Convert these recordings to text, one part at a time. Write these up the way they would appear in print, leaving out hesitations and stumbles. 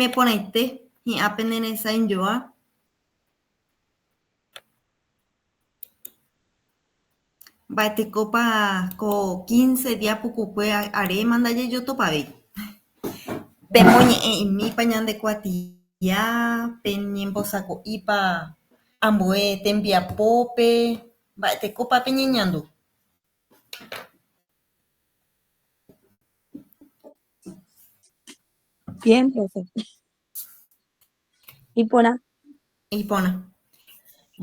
me ponete y apenas esa en yo. Baete copa co 15 días pucupue haré mandalle yo topabe. Pemoñe en mi pañan de cuatilla, peñen bosaco ipa, amboe tempia pope, baete copa peñeñando. Bien, profe. Y pona. Y pona.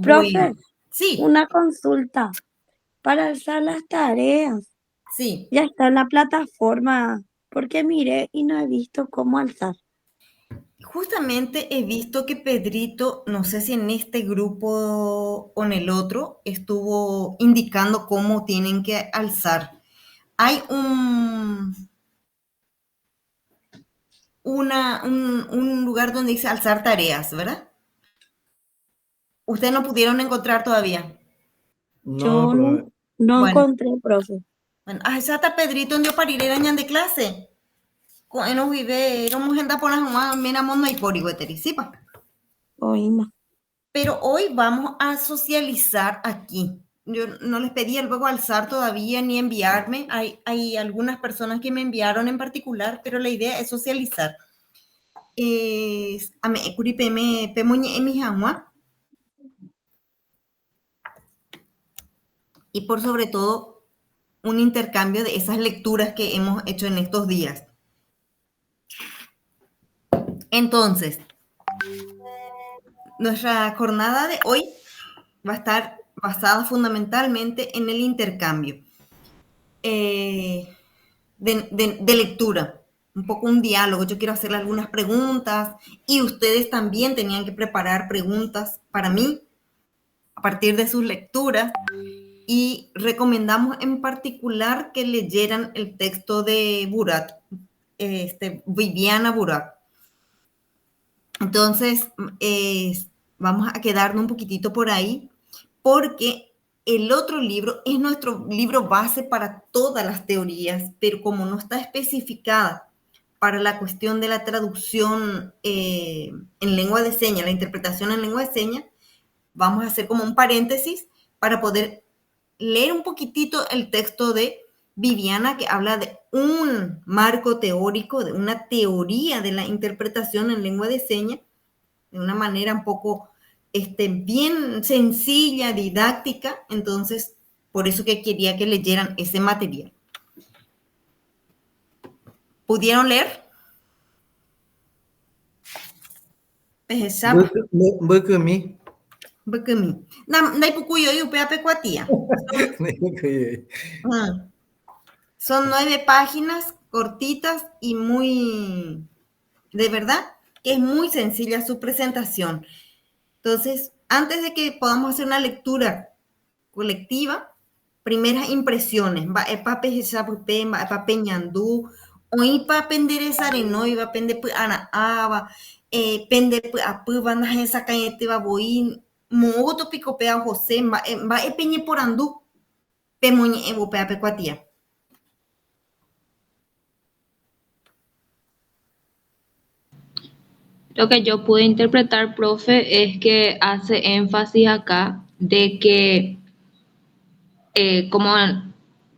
Profe, Bueno, sí, una consulta. Para alzar las tareas, sí. ya está en la plataforma, porque miré y no he visto cómo alzar. Justamente he visto que Pedrito, no sé si en este grupo o en el otro, estuvo indicando cómo tienen que alzar. Hay un lugar donde dice alzar tareas, ¿verdad? Ustedes no pudieron encontrar todavía. Yo No, no, pero no Bueno, encontré, profe. bueno, esa está Pedrito en dio para ir de clase. No vive, éramos en Dapona, miramos no hay por iguetericipa. Oíma. Pero hoy vamos a socializar aquí. Yo no les pedí luego alzar todavía ni enviarme. Hay algunas personas que me enviaron en particular, pero la idea es socializar. A me curipe me pemoñe en mi jamua. Y por sobre todo, un intercambio de esas lecturas que hemos hecho en estos días. Entonces, nuestra jornada de hoy va a estar basada fundamentalmente en el intercambio de lectura, un poco un diálogo. Yo quiero hacerle algunas preguntas y ustedes también tenían que preparar preguntas para mí a partir de sus lecturas. Y recomendamos en particular que leyeran el texto de Burak, Viviana Burak. Entonces, vamos a quedarnos un poquitito por ahí, porque el otro libro es nuestro libro base para todas las teorías, pero como no está especificada para la cuestión de la traducción en lengua de señas, la interpretación en lengua de señas, vamos a hacer como un paréntesis para poder leer un poquitito el texto de Viviana, que habla de un marco teórico, de una teoría de la interpretación en lengua de señas, de una manera un poco bien sencilla, didáctica. Entonces, por eso que quería que leyeran ese material. ¿Pudieron leer? Bukumi. Bukumi. Nai pukuyo y upea pecuatía. Son 9 páginas cortitas y muy, de verdad, que es muy sencilla su presentación. Entonces, antes de que podamos hacer una lectura colectiva, primeras impresiones, va epa pejesapupe, va epa peñandú, o ipa penderezare, no iba pende pu ana aba, pende pu apu van a esa cañete va boín, mogoto pico pea José, va epeñe por andú, pemoñe evo pea pecuatía. Lo que yo pude interpretar, profe, es que hace énfasis acá de que, como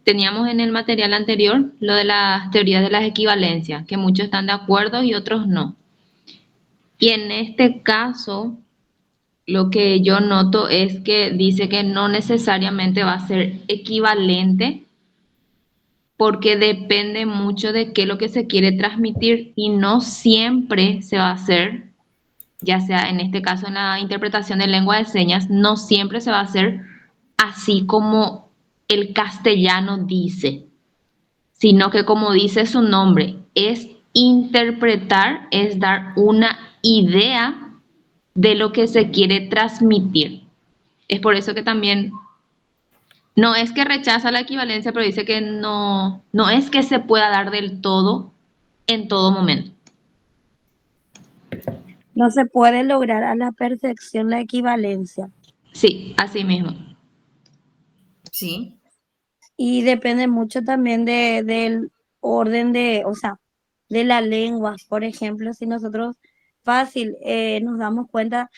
teníamos en el material anterior, lo de las teorías de las equivalencias, que muchos están de acuerdo y otros no. Y en este caso, lo que yo noto es que dice que no necesariamente va a ser equivalente porque depende mucho de qué es lo que se quiere transmitir y no siempre se va a hacer, ya sea en este caso en la interpretación de lengua de señas, no siempre se va a hacer así como el castellano dice, sino que como dice su nombre, es interpretar, es dar una idea de lo que se quiere transmitir. Es por eso que también no es que rechaza la equivalencia, pero dice que no es que se pueda dar del todo en todo momento. No se puede lograr a la perfección la equivalencia. Sí, así mismo. Sí. Y depende mucho también del orden de, o sea, de la lengua. Por ejemplo, si nosotros fácil, nos damos cuenta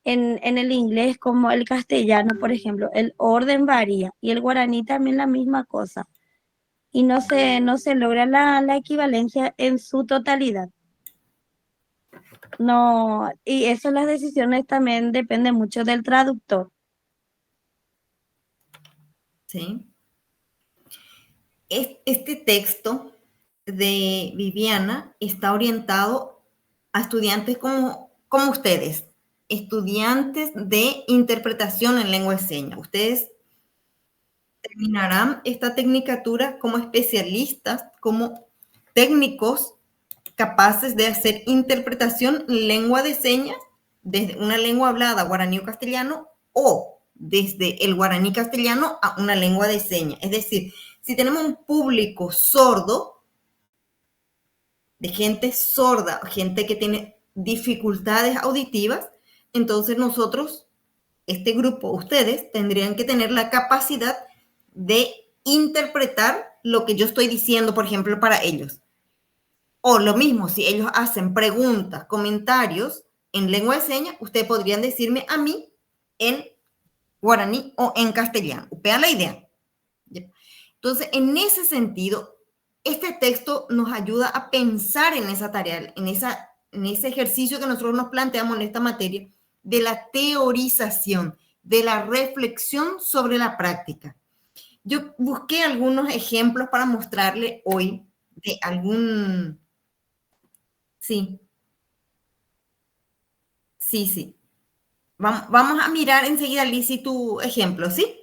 en el inglés como el castellano, por ejemplo, el orden varía y el guaraní también la misma cosa y no se logra la equivalencia en su totalidad. No, y eso las decisiones también depende mucho del traductor. ¿sí? Este texto de Viviana está orientado a estudiantes como ustedes, estudiantes de interpretación en lengua de señas. Ustedes terminarán esta tecnicatura como especialistas, como técnicos capaces de hacer interpretación en lengua de señas desde una lengua hablada, guaraní o castellano, o desde el guaraní castellano a una lengua de señas. Es decir, si tenemos un público sordo, de gente sorda, gente que tiene dificultades auditivas, entonces nosotros, este grupo, ustedes, tendrían que tener la capacidad de interpretar lo que yo estoy diciendo, por ejemplo, para ellos. O lo mismo, si ellos hacen preguntas, comentarios en lengua de señas, ustedes podrían decirme a mí en guaraní o en castellano. Vean la idea. Entonces, en ese sentido, este texto nos ayuda a pensar en esa tarea, en ese ejercicio que nosotros nos planteamos en esta materia, de la teorización, de la reflexión sobre la práctica. Yo busqué algunos ejemplos para mostrarle hoy de algún... Sí, sí. Vamos a mirar enseguida, Lizzy, tu ejemplo, ¿sí?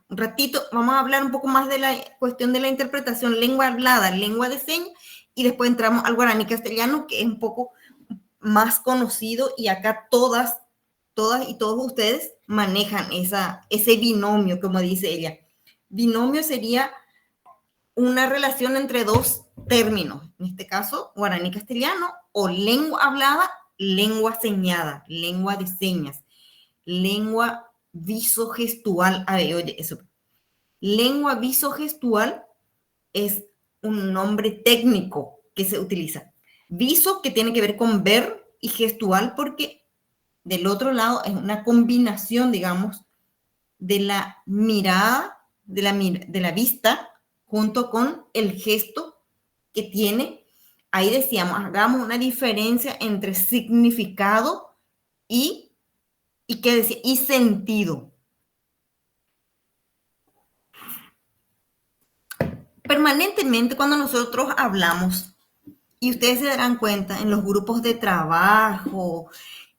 Un ratito, vamos a hablar un poco más de la cuestión de la interpretación, lengua hablada, lengua de señas, y después entramos al guaraní castellano, que es un poco más conocido, y acá todas y todos ustedes manejan ese binomio, como dice ella. Binomio sería una relación entre dos términos, en este caso, guaraní castellano, o lengua hablada, lengua señada, lengua de señas, lengua visogestual. A ver, oye, eso. Lengua visogestual es un nombre técnico que se utiliza. Viso, que tiene que ver con ver, y gestual porque del otro lado es una combinación, digamos, de la mirada, de la vista, junto con el gesto que tiene. Ahí decíamos, hagamos una diferencia entre significado y ¿qué decía? Y sentido. Permanentemente cuando nosotros hablamos, y ustedes se darán cuenta en los grupos de trabajo,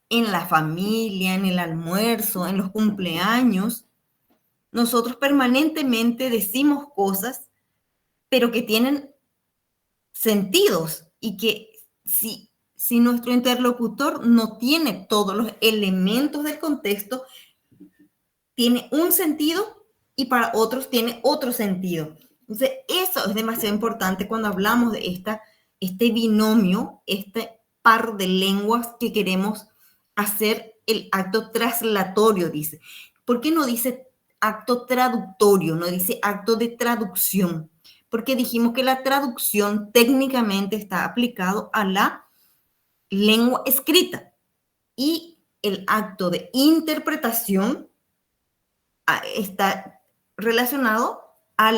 en la familia, en el almuerzo, en los cumpleaños, nosotros permanentemente decimos cosas, pero que tienen sentidos y que si nuestro interlocutor no tiene todos los elementos del contexto, tiene un sentido y para otros tiene otro sentido. Entonces, eso es demasiado importante cuando hablamos de este binomio, este par de lenguas que queremos hacer el acto traslatorio, dice. ¿Por qué no dice acto traductorio, no dice acto de traducción? Porque dijimos que la traducción técnicamente está aplicado a la lengua escrita y el acto de interpretación está relacionado a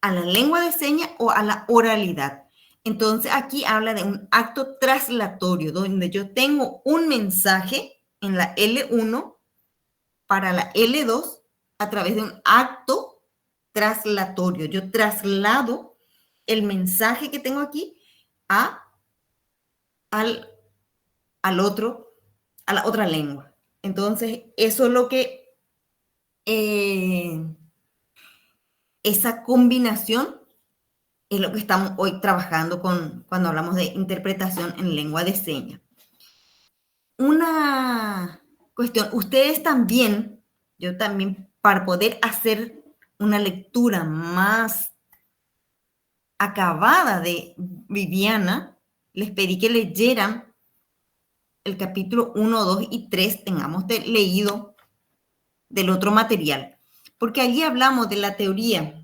a la lengua de señas o a la oralidad. Entonces aquí habla de un acto traslatorio, donde yo tengo un mensaje en la L1 para la L2 a través de un acto traslatorio. Yo traslado el mensaje que tengo aquí al otro, a la otra lengua. Entonces, eso es lo que esa combinación es lo que estamos hoy trabajando cuando hablamos de interpretación en lengua de señas. Una cuestión, ustedes también, yo también, para poder hacer una lectura más acabada de Viviana, les pedí que leyeran el capítulo 1, 2 y 3, tengamos leído del otro material, porque allí hablamos de la teoría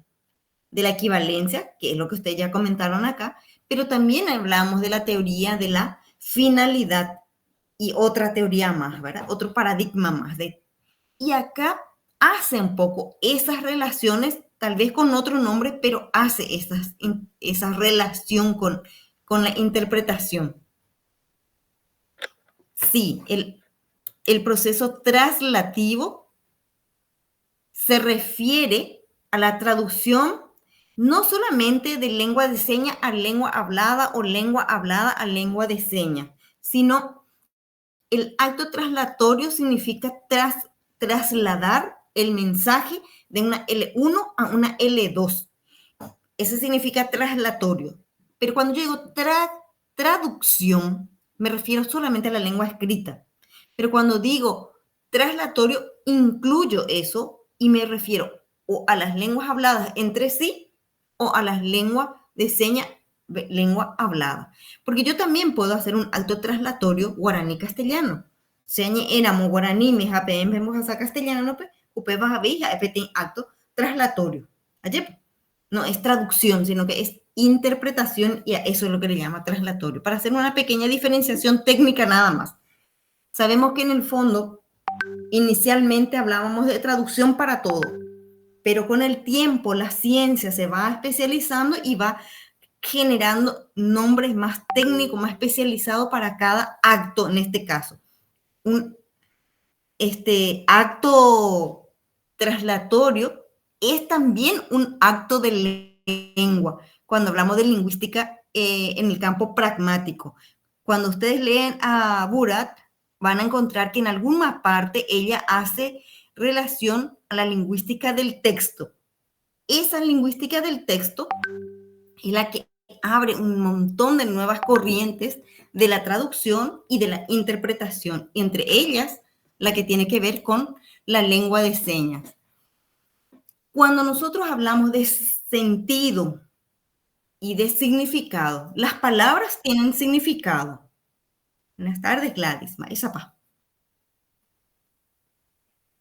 de la equivalencia, que es lo que ustedes ya comentaron acá, pero también hablamos de la teoría de la finalidad y otra teoría más, ¿verdad? Otro paradigma más. Y acá hace un poco esas relaciones, tal vez con otro nombre, pero hace esa relación con la interpretación. Sí, el proceso traslativo se refiere a la traducción no solamente de lengua de señas a lengua hablada o lengua hablada a lengua de señas, sino el acto traslatorio significa trasladar el mensaje de una L1 a una L2. Eso significa traslatorio. Pero cuando yo digo traducción, me refiero solamente a la lengua escrita. Pero cuando digo traslatorio, incluyo eso y me refiero o a las lenguas habladas entre sí o a las lenguas de señas, lengua hablada. Porque yo también puedo hacer un acto traslatorio guaraní-castellano. Seña éramos guaraní, me japem, vemos a castellano, no, pues, upe vas a ver, acto traslatorio. Ayer, no es traducción, sino que es interpretación y a eso es lo que le llama traslatorio. Para hacer una pequeña diferenciación técnica nada más. Sabemos que en el fondo, inicialmente hablábamos de traducción para todo, pero con el tiempo la ciencia se va especializando y va generando nombres más técnicos, más especializados para cada acto, en este caso. Un acto traslatorio es también un acto de lengua, cuando hablamos de lingüística en el campo pragmático. Cuando ustedes leen a Burat, van a encontrar que en alguna parte ella hace relación a la lingüística del texto. Esa lingüística del texto es la que abre un montón de nuevas corrientes de la traducción y de la interpretación, entre ellas la que tiene que ver con la lengua de señas. Cuando nosotros hablamos de sentido y de significado, las palabras tienen significado. Buenas tardes, Gladys.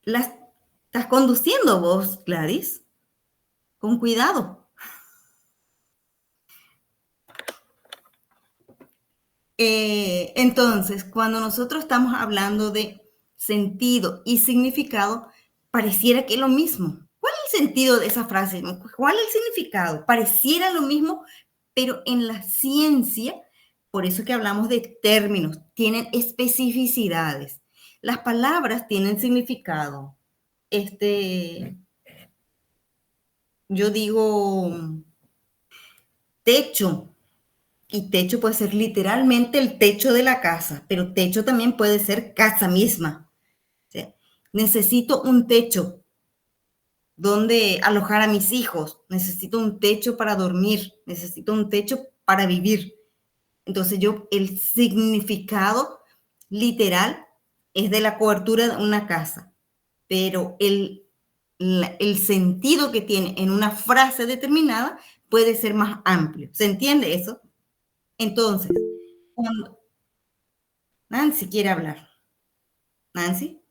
¿Estás conduciendo vos, Gladys? Con cuidado. Entonces, cuando nosotros estamos hablando de sentido y significado, pareciera que es lo mismo. ¿Cuál es el sentido de esa frase? ¿Cuál es el significado? Pareciera lo mismo, pero en la ciencia, por eso que hablamos de términos, tienen especificidades. Las palabras tienen significado. Yo digo techo, y techo puede ser literalmente el techo de la casa, pero techo también puede ser casa misma. ¿Sí? Necesito un techo donde alojar a mis hijos, necesito un techo para dormir, necesito un techo para vivir. Entonces el significado literal es de la cobertura de una casa, pero el sentido que tiene en una frase determinada puede ser más amplio. ¿Se entiende eso? Entonces, cuando Nancy quiere hablar. Nancy.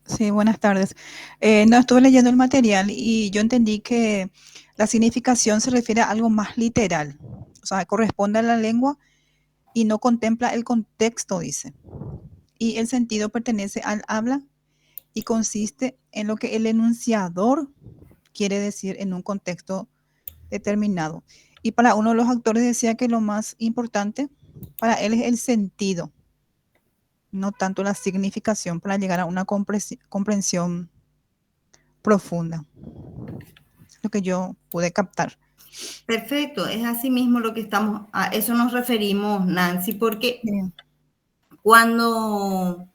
Sí, buenas tardes. No, estuve leyendo el material y yo entendí que la significación se refiere a algo más literal. O sea, corresponde a la lengua y no contempla el contexto, dice. Y el sentido pertenece al habla y consiste en lo que el enunciador quiere decir en un contexto determinado. Y para uno de los autores decía que lo más importante para él es el sentido, no tanto la significación, para llegar a una comprensión profunda. Es lo que yo pude captar. Perfecto, es así mismo lo que a eso nos referimos, Nancy, porque Bien. Cuando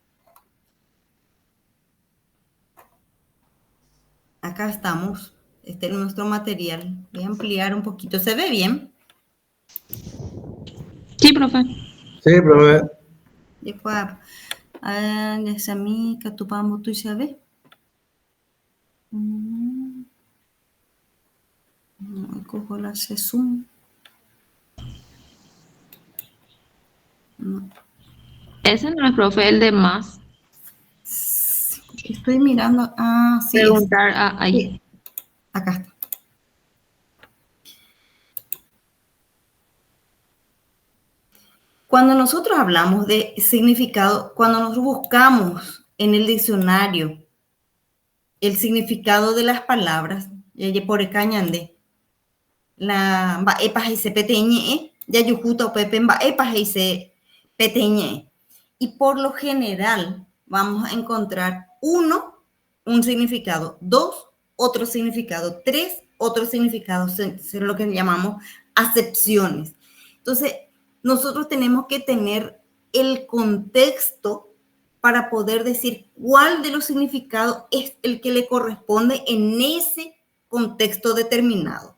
acá estamos, este es nuestro material, voy a ampliar un poquito, ¿se ve bien? Sí, profe. Sí, profe. Esa mica tu vamos tú sabes. Cojo la Zoom. No. Ese no es, profe, el de más. Estoy mirando. Ah, sí. Preguntar ahí. Sí. Acá está. Cuando nosotros hablamos de significado, cuando nosotros buscamos en el diccionario el significado de las palabras, por cañande, la epas y se peteñe, ya yujuta pepe epas y se peteñe. Y por lo general vamos a encontrar uno, un significado, dos, otro significado, tres, otro significado, es lo que llamamos acepciones. Entonces, nosotros tenemos que tener el contexto para poder decir cuál de los significados es el que le corresponde en ese contexto determinado.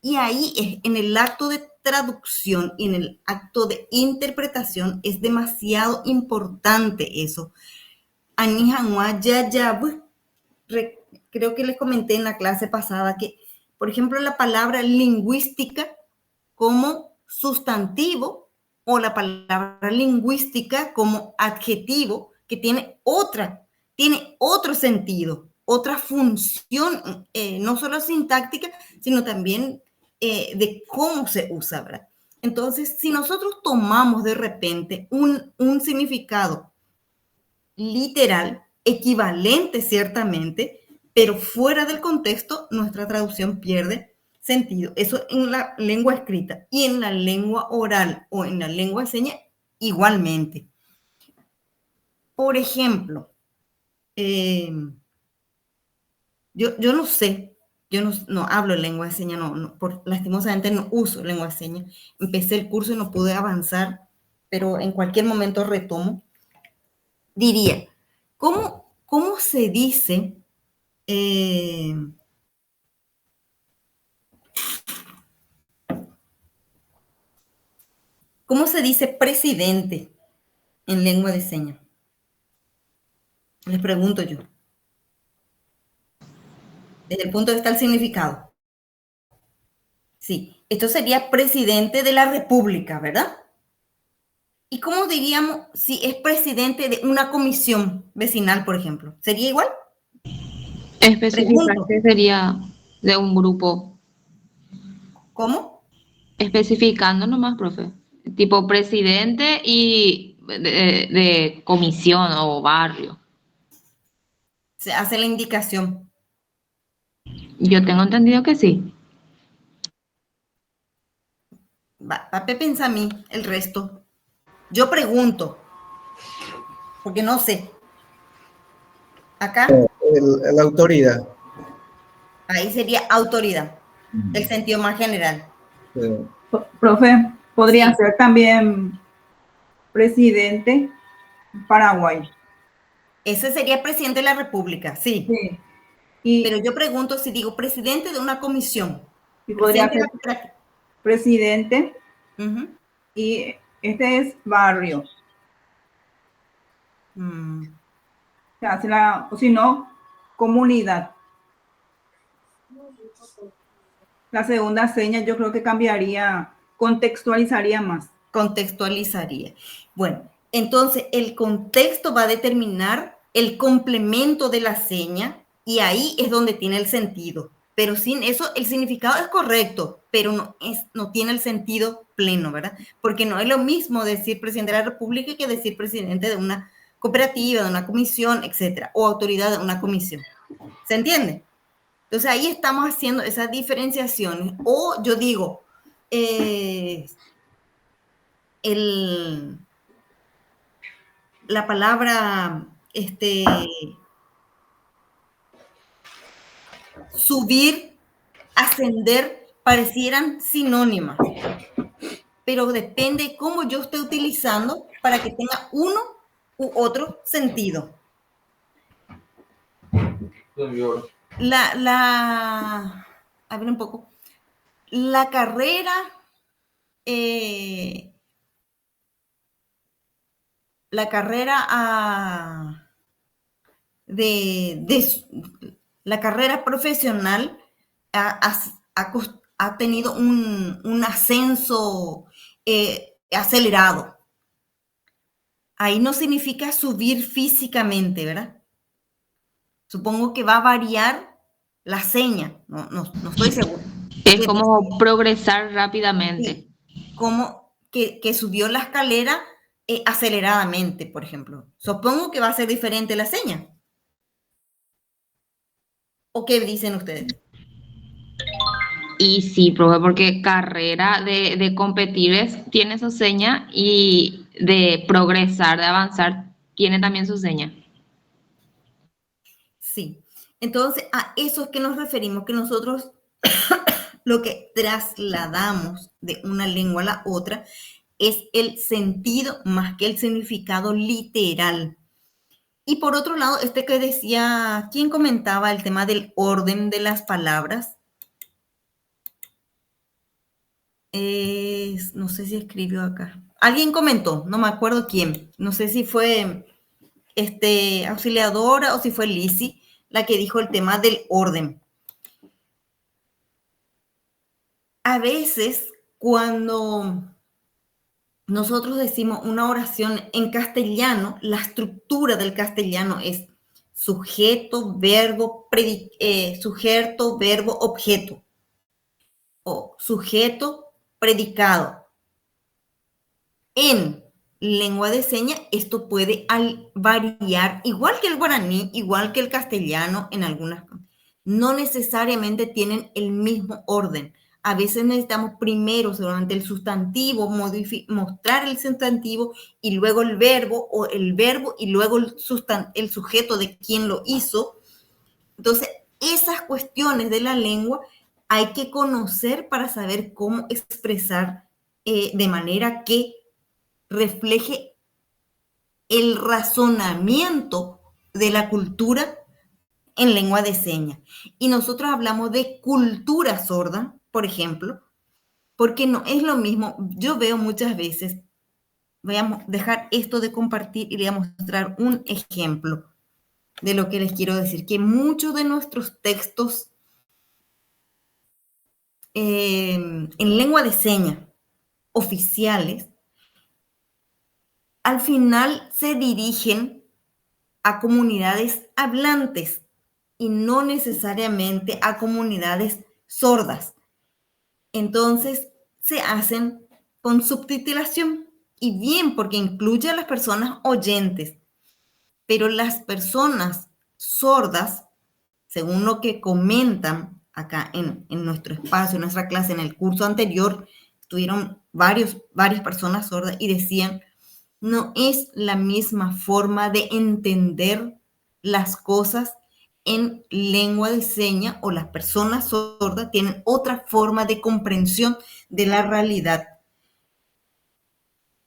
Y ahí, en el acto de traducción y en el acto de interpretación, es demasiado importante eso. Creo que les comenté en la clase pasada que, por ejemplo, la palabra lingüística como sustantivo o la palabra lingüística como adjetivo, que tiene otro sentido, otra función, no solo sintáctica, sino también de cómo se usa, ¿verdad? Entonces, si nosotros tomamos de repente un significado literal, equivalente ciertamente, pero fuera del contexto, nuestra traducción pierde sentido. Eso en la lengua escrita y en la lengua oral o en la lengua de señas igualmente. Por ejemplo, yo no sé, yo no hablo lengua de señas, lastimosamente no uso lengua de señas. Empecé el curso y no pude avanzar, pero en cualquier momento retomo. Diría, ¿cómo se dice? ¿Cómo se dice presidente en lengua de señas? Les pregunto yo. Desde el punto de vista del significado. Sí, esto sería presidente de la República, ¿verdad? ¿Y cómo diríamos si es presidente de una comisión vecinal, por ejemplo? ¿Sería igual? Especificar que sería de un grupo. ¿Cómo? Especificando nomás, profe. Tipo presidente y de comisión o barrio. Se hace la indicación. Yo tengo entendido que sí. Pape piensa a mí el resto. Yo pregunto, porque no sé. Acá. La autoridad. Ahí sería autoridad, el sentido más general. Sí. Profe, podría Sí. ser también presidente Paraguay. Ese sería presidente de la República, sí. Sí. Pero yo pregunto si digo presidente de una comisión. Y podría ser presidente. Y este es barrio. O si no, comunidad. La segunda seña yo creo que cambiaría, contextualizaría más. Contextualizaría. Bueno, entonces el contexto va a determinar el complemento de la seña y ahí es donde tiene el sentido. Pero sin eso el significado es correcto, pero no tiene el sentido pleno, ¿verdad? Porque no es lo mismo decir presidente de la República que decir presidente de una cooperativa, de una comisión, etcétera, o autoridad de una comisión. ¿Se entiende? Entonces ahí estamos haciendo esas diferenciaciones. O yo digo, la palabra subir, ascender, parecieran sinónimas, pero depende de cómo yo esté utilizando para que tenga uno u otro sentido. A ver un poco. La carrera la carrera profesional ha tenido un ascenso acelerado. Ahí no significa subir físicamente, ¿verdad? Supongo que va a variar la seña, no estoy segura. Es como progresar rápidamente. Sí, como que subió la escalera aceleradamente, por ejemplo. Supongo que va a ser diferente la seña. ¿O qué dicen ustedes? Y sí, profe, porque carrera de competir tiene su seña y de progresar, de avanzar, tiene también su seña. Sí. Entonces, a eso es que nos referimos, que nosotros lo que trasladamos de una lengua a la otra es el sentido más que el significado literal. Y por otro lado, este que decía, ¿quién comentaba el tema del orden de las palabras? No sé si escribió acá. Alguien comentó, no me acuerdo quién. No sé si fue Auxiliadora o si fue Lizzie la que dijo el tema del orden. A veces, cuando nosotros decimos una oración en castellano, la estructura del castellano es sujeto, verbo, objeto, o sujeto, predicado. En lengua de señas, esto puede variar, igual que el guaraní, igual que el castellano, en algunas cosas. No necesariamente tienen el mismo orden. A veces necesitamos primero solamente el sustantivo, mostrar el sustantivo y luego el verbo, o el verbo y luego el sujeto de quien lo hizo. Entonces, esas cuestiones de la lengua hay que conocer para saber cómo expresar de manera que refleje el razonamiento de la cultura en lengua de señas. Y nosotros hablamos de cultura sorda, por ejemplo, porque no es lo mismo. Yo veo muchas veces, voy a dejar esto de compartir y le voy a mostrar un ejemplo de lo que les quiero decir, que muchos de nuestros textos en lengua de señas oficiales, al final se dirigen a comunidades hablantes y no necesariamente a comunidades sordas. Entonces, se hacen con subtitulación y bien porque incluye a las personas oyentes, pero las personas sordas, según lo que comentan acá en nuestro espacio, en nuestra clase, en el curso anterior, estuvieron varias personas sordas y decían, no es la misma forma de entender las cosas en lengua de señas, o las personas sordas tienen otra forma de comprensión de la realidad.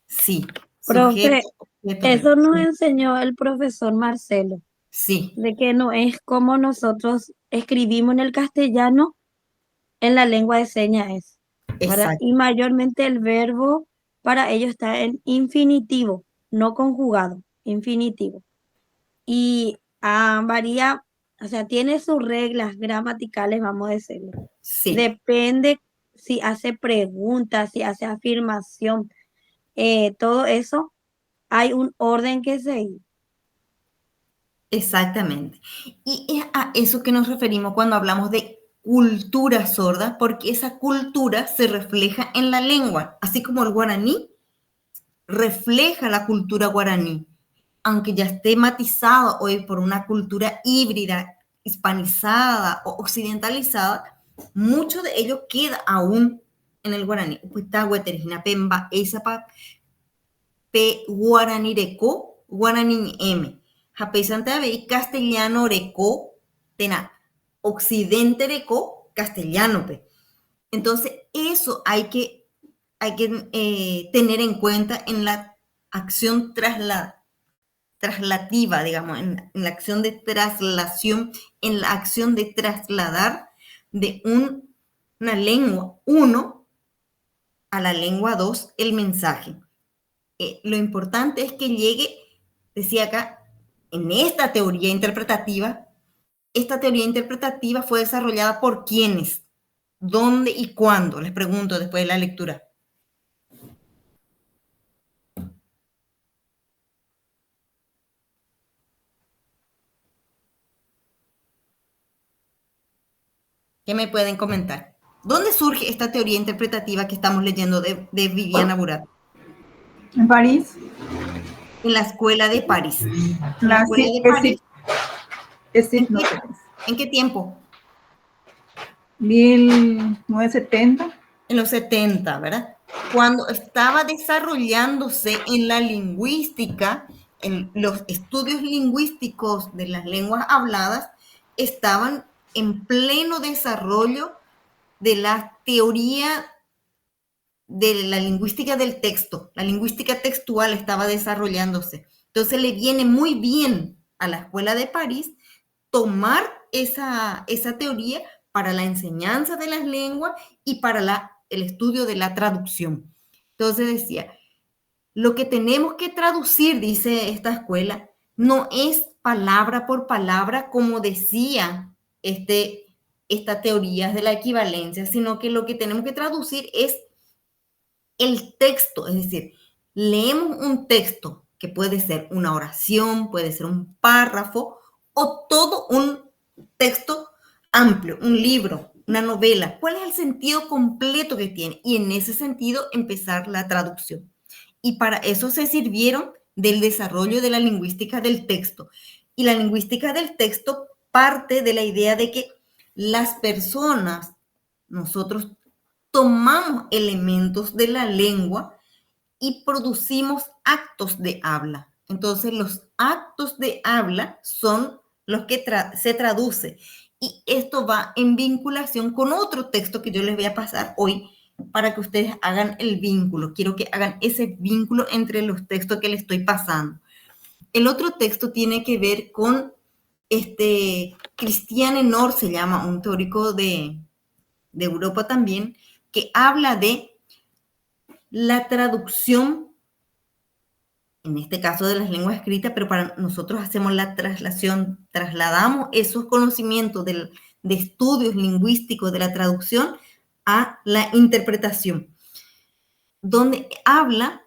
Sí, Profe, sujeto, objeto, eso nos sí, enseñó el profesor Marcelo, sí, de que no es como nosotros escribimos en el castellano, en la lengua de señas es, ¿verdad? exacto, Y mayormente el verbo para ello está en infinitivo, no conjugado, infinitivo. Y varía, o sea, tiene sus reglas gramaticales, vamos a decirlo. sí, Depende si hace preguntas, si hace afirmación, todo eso, hay un orden que seguir. exactamente. Y es a eso que nos referimos cuando hablamos de cultura sorda, porque esa cultura se refleja en la lengua, así como el guaraní refleja la cultura guaraní, aunque ya esté matizado hoy por una cultura híbrida, hispanizada o occidentalizada, mucho de ello queda aún en el guaraní. Huitahueterijina, Pemba, Eizapa, P guaraní reco, guaraní M. Japesante y castellano reco, tena, occidente reco, castellano. Pe. Entonces, eso hay que tener en cuenta en la acción traslativa, digamos, en la acción de traslación, en la acción de trasladar de una lengua 1 a la lengua 2 el mensaje. Lo importante es que llegue, decía acá, en esta teoría interpretativa fue desarrollada por quiénes, dónde y cuándo, les pregunto después de la lectura. ¿Qué me pueden comentar? ¿Dónde surge esta teoría interpretativa que estamos leyendo de Viviana Burat? En París. En la escuela de París. En la La, escuela sí, de París. sí, ¿En no qué, sé. en qué tiempo? 1970. En los 70, ¿verdad? Cuando estaba desarrollándose en la lingüística, en los estudios lingüísticos de las lenguas habladas, estaban en pleno desarrollo de la teoría de la lingüística del texto. La lingüística textual estaba desarrollándose. Entonces le viene muy bien a la Escuela de París tomar esa teoría para la enseñanza de las lenguas y para el estudio de la traducción. Entonces decía, lo que tenemos que traducir, dice esta escuela, no es palabra por palabra como decía esta teoría de la equivalencia, sino que lo que tenemos que traducir es el texto, es decir, leemos un texto que puede ser una oración, puede ser un párrafo o todo un texto amplio, un libro, una novela. ¿Cuál es el sentido completo que tiene? Y en ese sentido empezar la traducción. Y para eso se sirvieron del desarrollo de la lingüística del texto. Y la lingüística del texto parte de la idea de que las personas, nosotros tomamos elementos de la lengua y producimos actos de habla. Entonces, los actos de habla son los que se traduce. Y esto va en vinculación con otro texto que yo les voy a pasar hoy para que ustedes hagan el vínculo. Quiero que hagan ese vínculo entre los textos que les estoy pasando. El otro texto tiene que ver con Christian Enor, se llama, un teórico de Europa también, que habla de la traducción, en este caso de las lenguas escritas, pero para nosotros hacemos la traslación, trasladamos esos conocimientos de estudios lingüísticos de la traducción a la interpretación, donde habla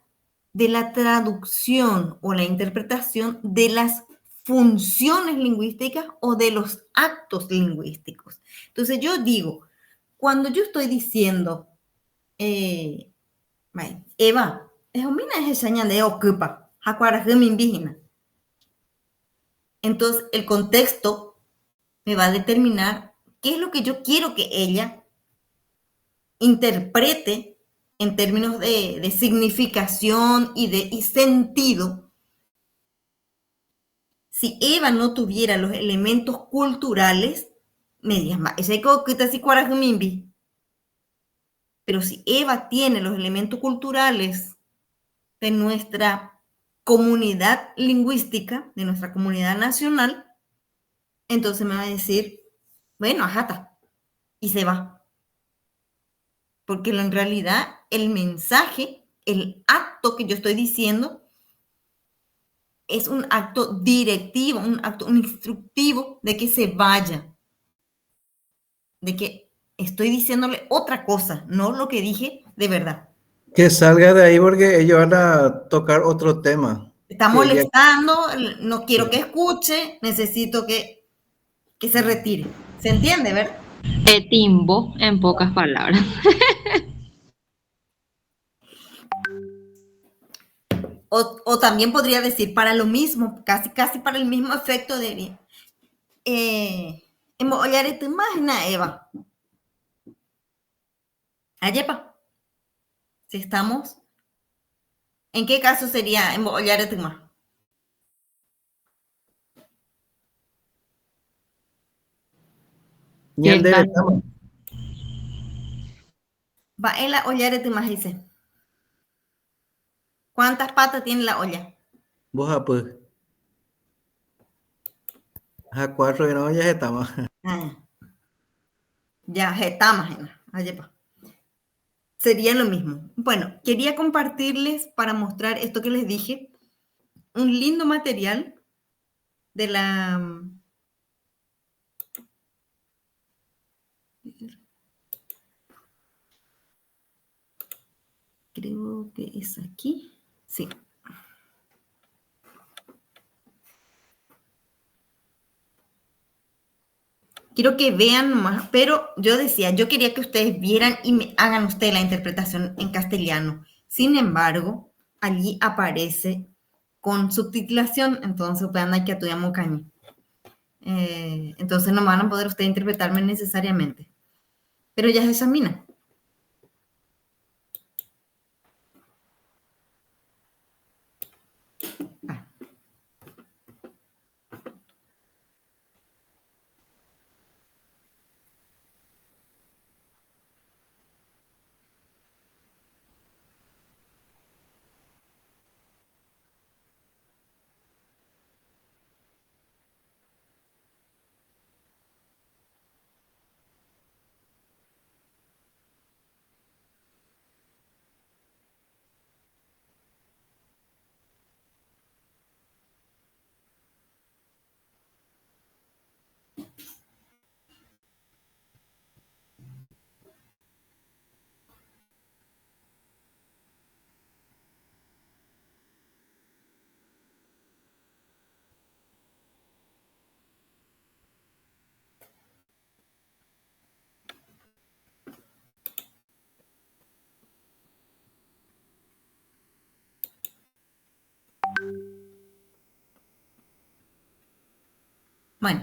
de la traducción o la interpretación de las funciones lingüísticas o de los actos lingüísticos. Entonces yo digo, cuando yo estoy diciendo, Eva, es una enseñanza de ocupa, indígena. Entonces, el contexto me va a determinar qué es lo que yo quiero que ella interprete en términos de significación y sentido. Si Eva no tuviera los elementos culturales, me dirías, ese coquita así cuarajumimbi. Pero si Eva tiene los elementos culturales de nuestra comunidad lingüística, de nuestra comunidad nacional, entonces me va a decir, bueno, ajata, y se va. Porque en realidad el mensaje, el acto que yo estoy diciendo, es un acto directivo, un instructivo de que se vaya, de que estoy diciéndole otra cosa, no lo que dije de verdad. Que salga de ahí porque ellos van a tocar otro tema. Está Que ella, molestando, no quiero que escuche, necesito que se retire. ¿Se entiende, verdad? Timbo, en pocas palabras. O también podría decir para lo mismo, casi para el mismo efecto de oye, tu imagina, Eva. Ayepa, si estamos, ¿en qué caso sería oye, tu imagina? ñan debe tama. Va en la olla tu imagina, dice. ¿Cuántas patas tiene la olla? Boja pues. A cuatro que no ya se tama. Ah, ya, getama, ayepa. Sería lo mismo. Bueno, quería compartirles para mostrar esto que les dije, un lindo material de la... Creo que es aquí. Sí. Quiero que vean más, pero yo decía, yo quería que ustedes vieran y me hagan ustedes la interpretación en castellano. Sin embargo, allí aparece con subtitulación, entonces puedan hay que estudiar cañi. Entonces no van a poder ustedes interpretarme necesariamente. Pero ya se examina. Ah. Bueno,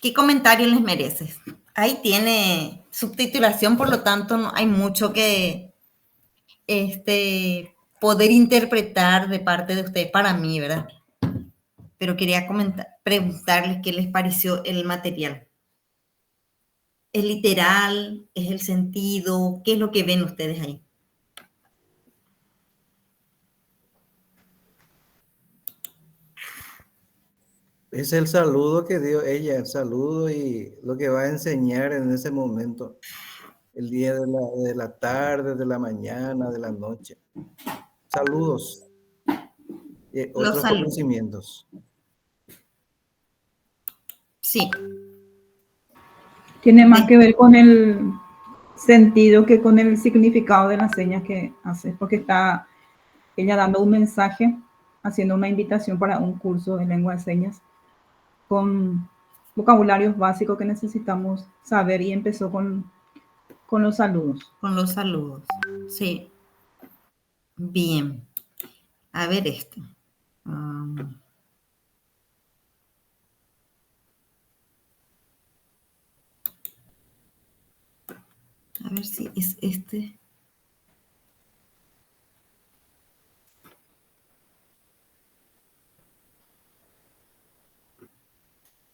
¿qué comentario les mereces? Ahí tiene subtitulación, por lo tanto no hay mucho que poder interpretar de parte de usted para mí, ¿verdad? Pero quería preguntarles qué les pareció el material. ¿Es literal? ¿Es el sentido? ¿Qué es lo que ven ustedes ahí? Es el saludo que dio ella, el saludo y lo que va a enseñar en ese momento, el día de la tarde, de la mañana, de la noche. Saludos y Los otros saludos. conocimientos. Sí. Tiene más que ver con el sentido que con el significado de las señas que hace, porque está ella dando un mensaje, haciendo una invitación para un curso de lengua de señas con vocabularios básicos que necesitamos saber y empezó con los saludos. Con los saludos. Sí. Bien. A ver esto. A ver si es este.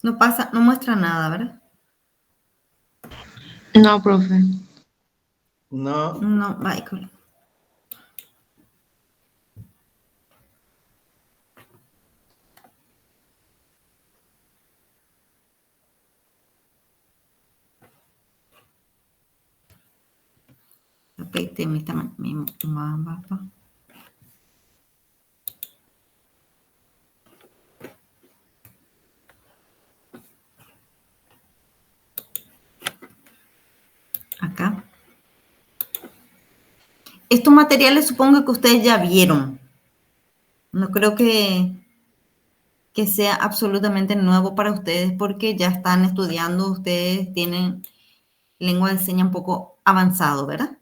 No pasa, no muestra nada, ¿verdad? No, profe. No, No, Michael. Repite mi mapa. Acá. Estos materiales supongo que ustedes ya vieron. No creo que sea absolutamente nuevo para ustedes porque ya están estudiando, ustedes tienen lengua de señas un poco avanzado, ¿verdad?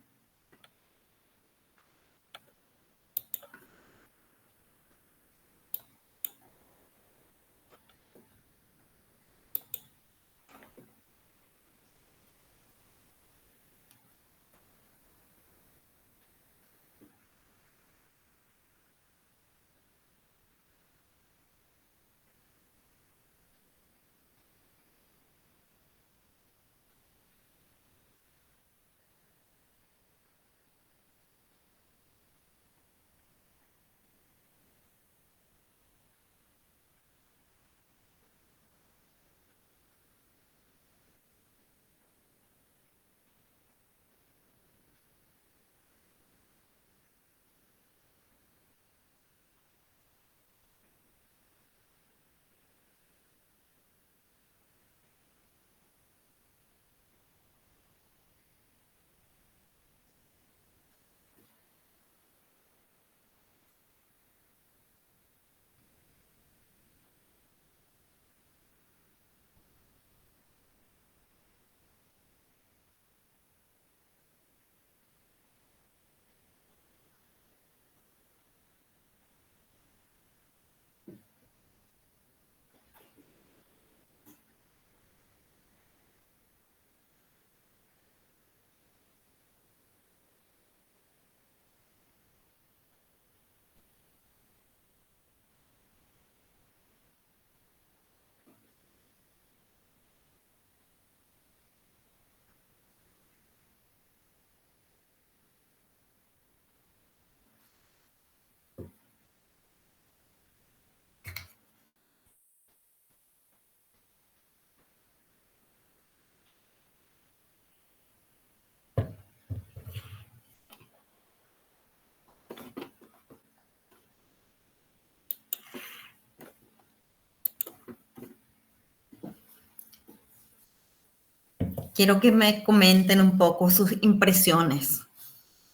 quiero que me comenten un poco sus impresiones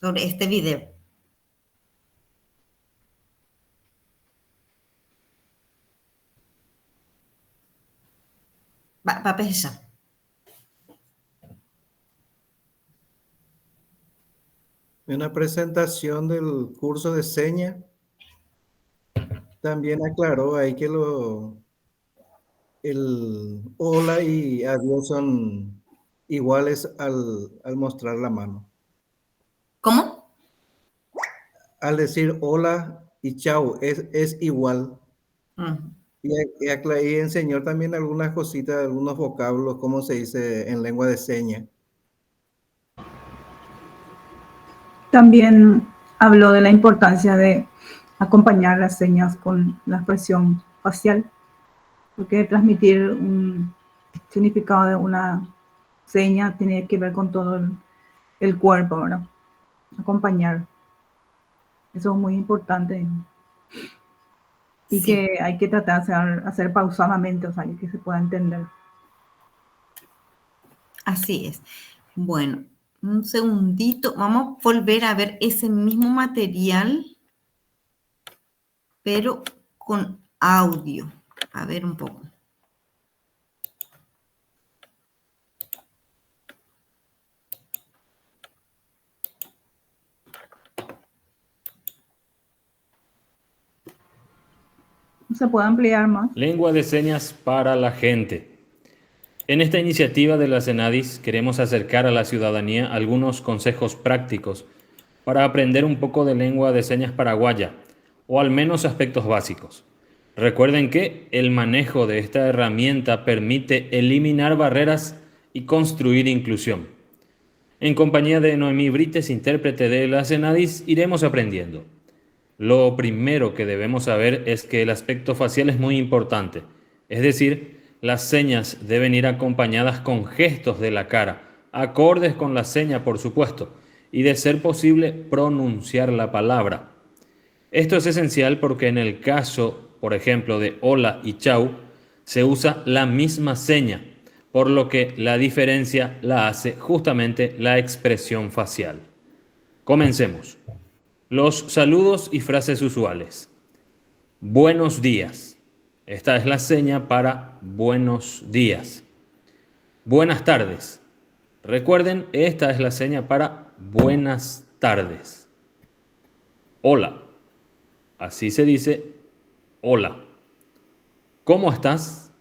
sobre este video. Va a pesar. En la presentación del curso de señas, también aclaró ahí que el hola y adiós son iguales al mostrar la mano. ¿Cómo? Al decir hola y chao es igual. Mm. Y enseñó también algunas cositas, algunos vocablos, cómo se dice en lengua de señas. También habló de la importancia de acompañar las señas con la expresión facial, porque transmitir un significado de una seña tiene que ver con todo el cuerpo, ¿verdad? Acompañar. Eso es muy importante y Sí, que hay que tratar de hacer pausadamente, o sea, que se pueda entender. así es. Bueno, un segundito. Vamos a volver a ver ese mismo material, pero con audio. A ver un poco. ¿Se puede ampliar más? Lengua de señas para la gente. En esta iniciativa de la CENADIS queremos acercar a la ciudadanía algunos consejos prácticos para aprender un poco de lengua de señas paraguaya, o al menos aspectos básicos. Recuerden que el manejo de esta herramienta permite eliminar barreras y construir inclusión. En compañía de Noemí Brites, intérprete de la CENADIS, iremos aprendiendo. Lo primero que debemos saber es que el aspecto facial es muy importante, es decir, las señas deben ir acompañadas con gestos de la cara, acordes con la seña, por supuesto, y de ser posible pronunciar la palabra. Esto es esencial porque en el caso, por ejemplo, de hola y chau, se usa la misma seña, por lo que la diferencia la hace justamente la expresión facial. Comencemos. Los saludos y frases usuales. Buenos días. Esta es la seña para buenos días. Buenas tardes. Recuerden, esta es la seña para buenas tardes. Hola. Así se dice hola. ¿Cómo estás?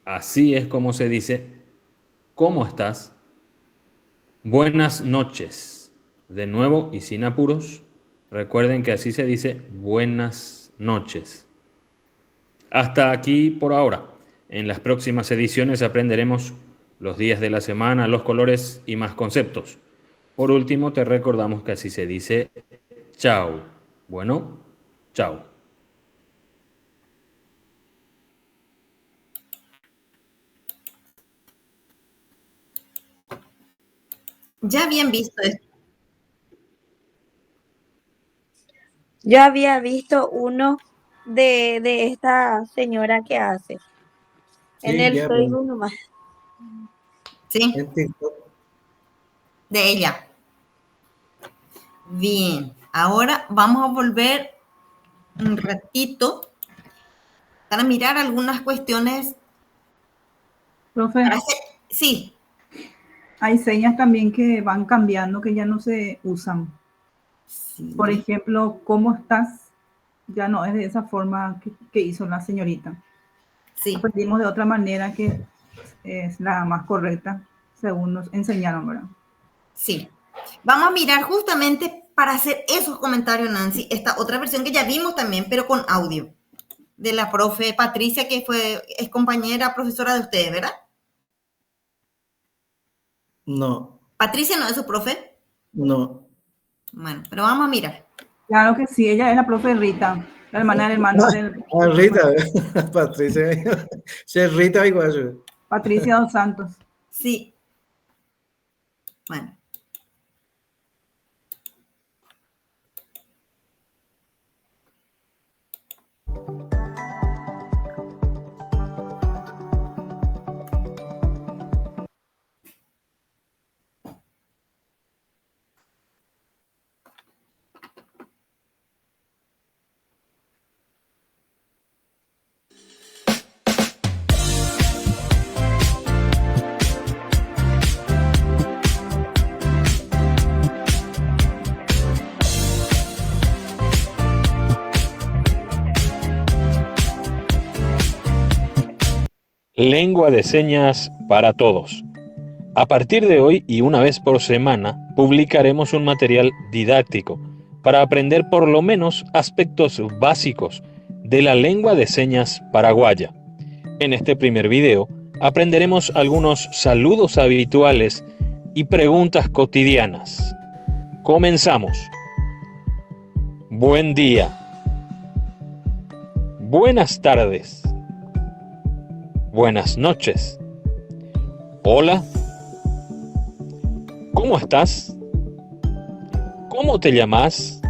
Así es como se dice ¿cómo estás? Buenas noches. De nuevo y sin apuros, recuerden que así se dice buenas noches. Hasta aquí por ahora. En las próximas ediciones aprenderemos los días de la semana, los colores y más conceptos. Por último, te recordamos que así se dice chao. Bueno, chao. Ya habían visto esto. Yo había visto uno de esta señora que hace en Sí, el ya Facebook nomás. Sí, en TikTok. de ella. Bien, ahora vamos a volver un ratito para mirar algunas cuestiones. Profe, Sí, hay señas también que van cambiando, que ya no se usan. Por sí, ejemplo, ¿cómo estás? Ya no es de esa forma que hizo la señorita. sí, Aprendimos de otra manera que es la más correcta, según nos enseñaron, ¿verdad? sí. Vamos a mirar justamente para hacer esos comentarios, Nancy, esta otra versión que ya vimos también, pero con audio, de la profe Patricia, que es compañera, profesora de ustedes, ¿verdad? No, Patricia no es su profe. no. Bueno, pero vamos a mirar. Claro que sí, ella es la profe Rita, la hermana del hermano del Ah, Rita, Patricia. Sí, Rita igual. Patricia dos Santos. Sí. Bueno. Lengua de señas para todos. A partir de hoy y una vez por semana, publicaremos un material didáctico para aprender por lo menos aspectos básicos de la lengua de señas paraguaya. En este primer video aprenderemos algunos saludos habituales y preguntas cotidianas. Comenzamos. Buen día. Buenas tardes. Buenas noches. Hola. ¿Cómo estás? ¿Cómo te llamas?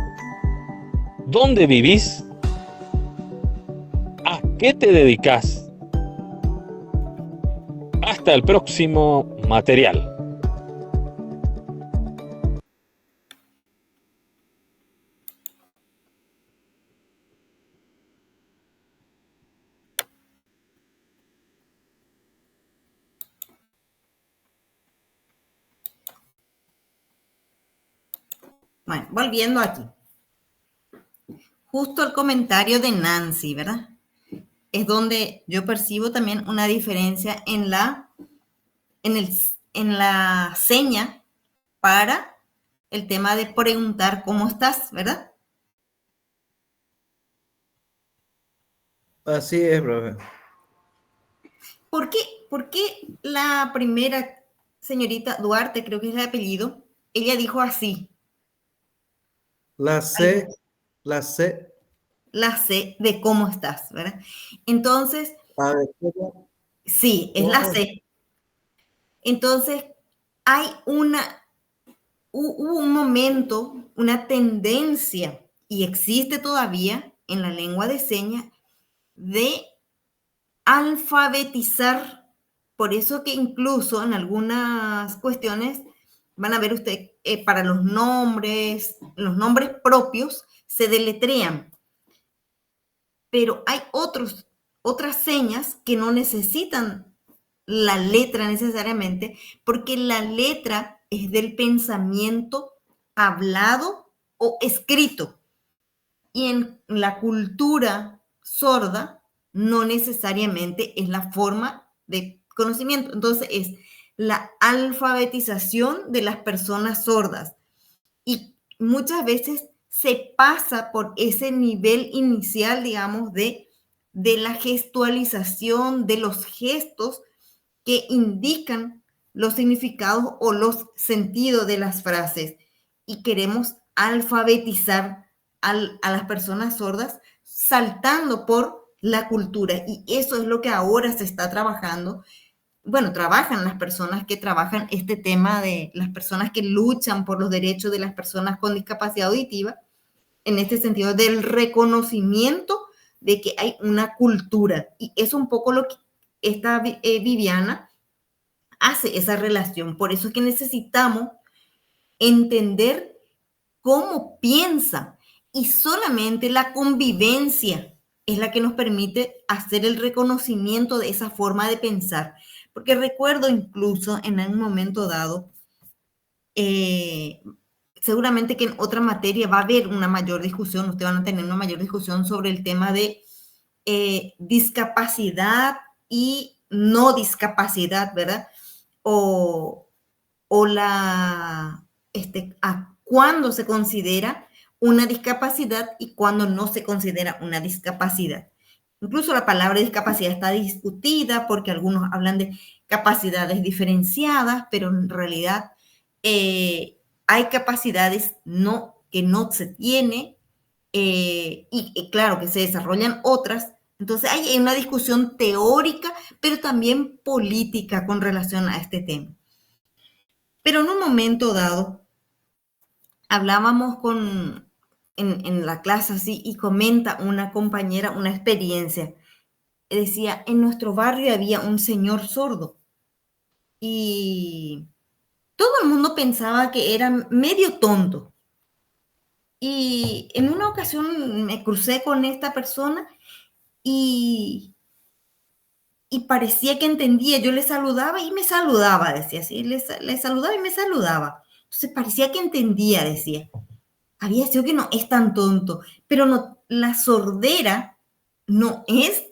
¿Dónde vivís? ¿A qué te dedicas? Hasta el próximo material. Bueno, volviendo aquí. Justo el comentario de Nancy, ¿verdad? Es donde yo percibo también una diferencia en la seña para el tema de preguntar cómo estás, ¿verdad? Así es, profe. ¿Por qué la primera señorita Duarte, creo que es el apellido, ella dijo así? La C de cómo estás, ¿verdad? Entonces, sí, es la C. Entonces, hubo un momento, una tendencia, y existe todavía en la lengua de señas, de alfabetizar. Por eso que incluso en algunas cuestiones van a ver usted, para los nombres propios se deletrean. Pero hay otras señas que no necesitan la letra necesariamente, porque la letra es del pensamiento hablado o escrito. Y en la cultura sorda no necesariamente es la forma de conocimiento. Entonces es la alfabetización de las personas sordas. Y muchas veces se pasa por ese nivel inicial, digamos, de la gestualización, de los gestos que indican los significados o los sentidos de las frases. Y queremos alfabetizar a las personas sordas saltando por la cultura. Y eso es lo que ahora se está trabajando. Bueno, trabajan las personas que trabajan este tema de las personas que luchan por los derechos de las personas con discapacidad auditiva, en este sentido del reconocimiento de que hay una cultura. Y es un poco lo que esta Viviana hace, esa relación. Por eso es que necesitamos entender cómo piensa, y solamente la convivencia es la que nos permite hacer el reconocimiento de esa forma de pensar. Porque recuerdo incluso en un momento dado, seguramente que en otra materia va a haber una mayor discusión, ustedes van a tener una mayor discusión sobre el tema de discapacidad y no discapacidad, ¿verdad? O cuándo se considera una discapacidad y cuándo no se considera una discapacidad. Incluso la palabra discapacidad está discutida porque algunos hablan de capacidades diferenciadas, pero en realidad hay capacidades que no se tiene, y claro que se desarrollan otras. Entonces hay una discusión teórica, pero también política con relación a este tema. Pero en un momento dado, hablábamos en la clase así, y comenta una compañera una experiencia. Decía, en nuestro barrio había un señor sordo y todo el mundo pensaba que era medio tonto. Y en una ocasión me crucé con esta persona y parecía que entendía. Yo le saludaba y me saludaba, decía así, le saludaba y me saludaba. Entonces parecía que entendía, decía. Había sido que no es tan tonto, pero no, la sordera no es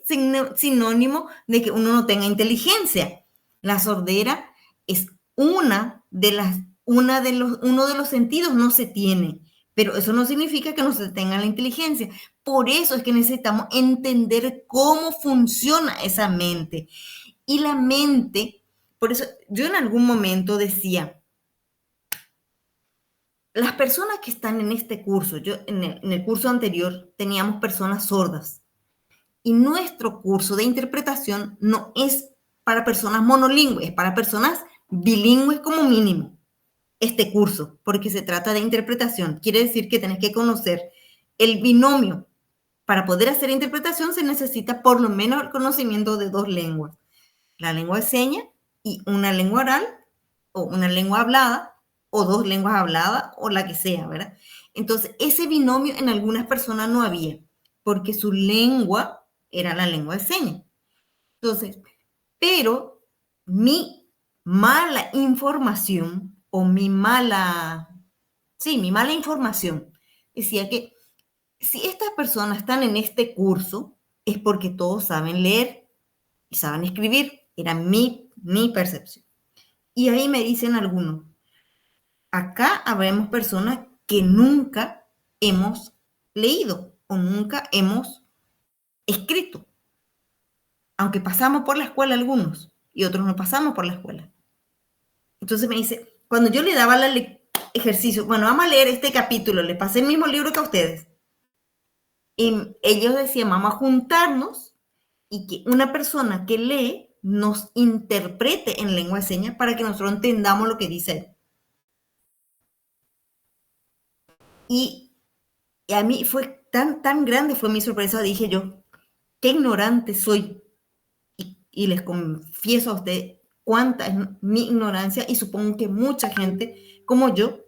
sinónimo de que uno no tenga inteligencia. La sordera es uno de los sentidos no se tiene, pero eso no significa que no se tenga la inteligencia. Por eso es que necesitamos entender cómo funciona esa mente. Y la mente, por eso yo en algún momento decía, las personas que están en este curso, yo en el curso anterior teníamos personas sordas. Y nuestro curso de interpretación no es para personas monolingües, es para personas bilingües como mínimo. Este curso, porque se trata de interpretación. Quiere decir que tenés que conocer el binomio. Para poder hacer interpretación se necesita por lo menos el conocimiento de 2 lenguas. La lengua de señas y una lengua oral o una lengua hablada o 2 lenguas habladas o la que sea, ¿verdad? Entonces, ese binomio en algunas personas no había, porque su lengua era la lengua de señas. Entonces, pero mi mala información o mi mala información decía que si estas personas están en este curso es porque todos saben leer y saben escribir. Era mi percepción. Y ahí me dicen algunos, acá habremos personas que nunca hemos leído o nunca hemos escrito, aunque pasamos por la escuela algunos y otros no pasamos por la escuela. Entonces me dice, cuando yo le daba el ejercicio, bueno, vamos a leer este capítulo, le pasé el mismo libro que a ustedes. Y ellos decían, vamos a juntarnos y que una persona que lee nos interprete en lengua de señas para que nosotros entendamos lo que dice él. Y a mí fue tan grande fue mi sorpresa, dije yo, qué ignorante soy. Y les confieso a usted cuánta es mi ignorancia y supongo que mucha gente como yo,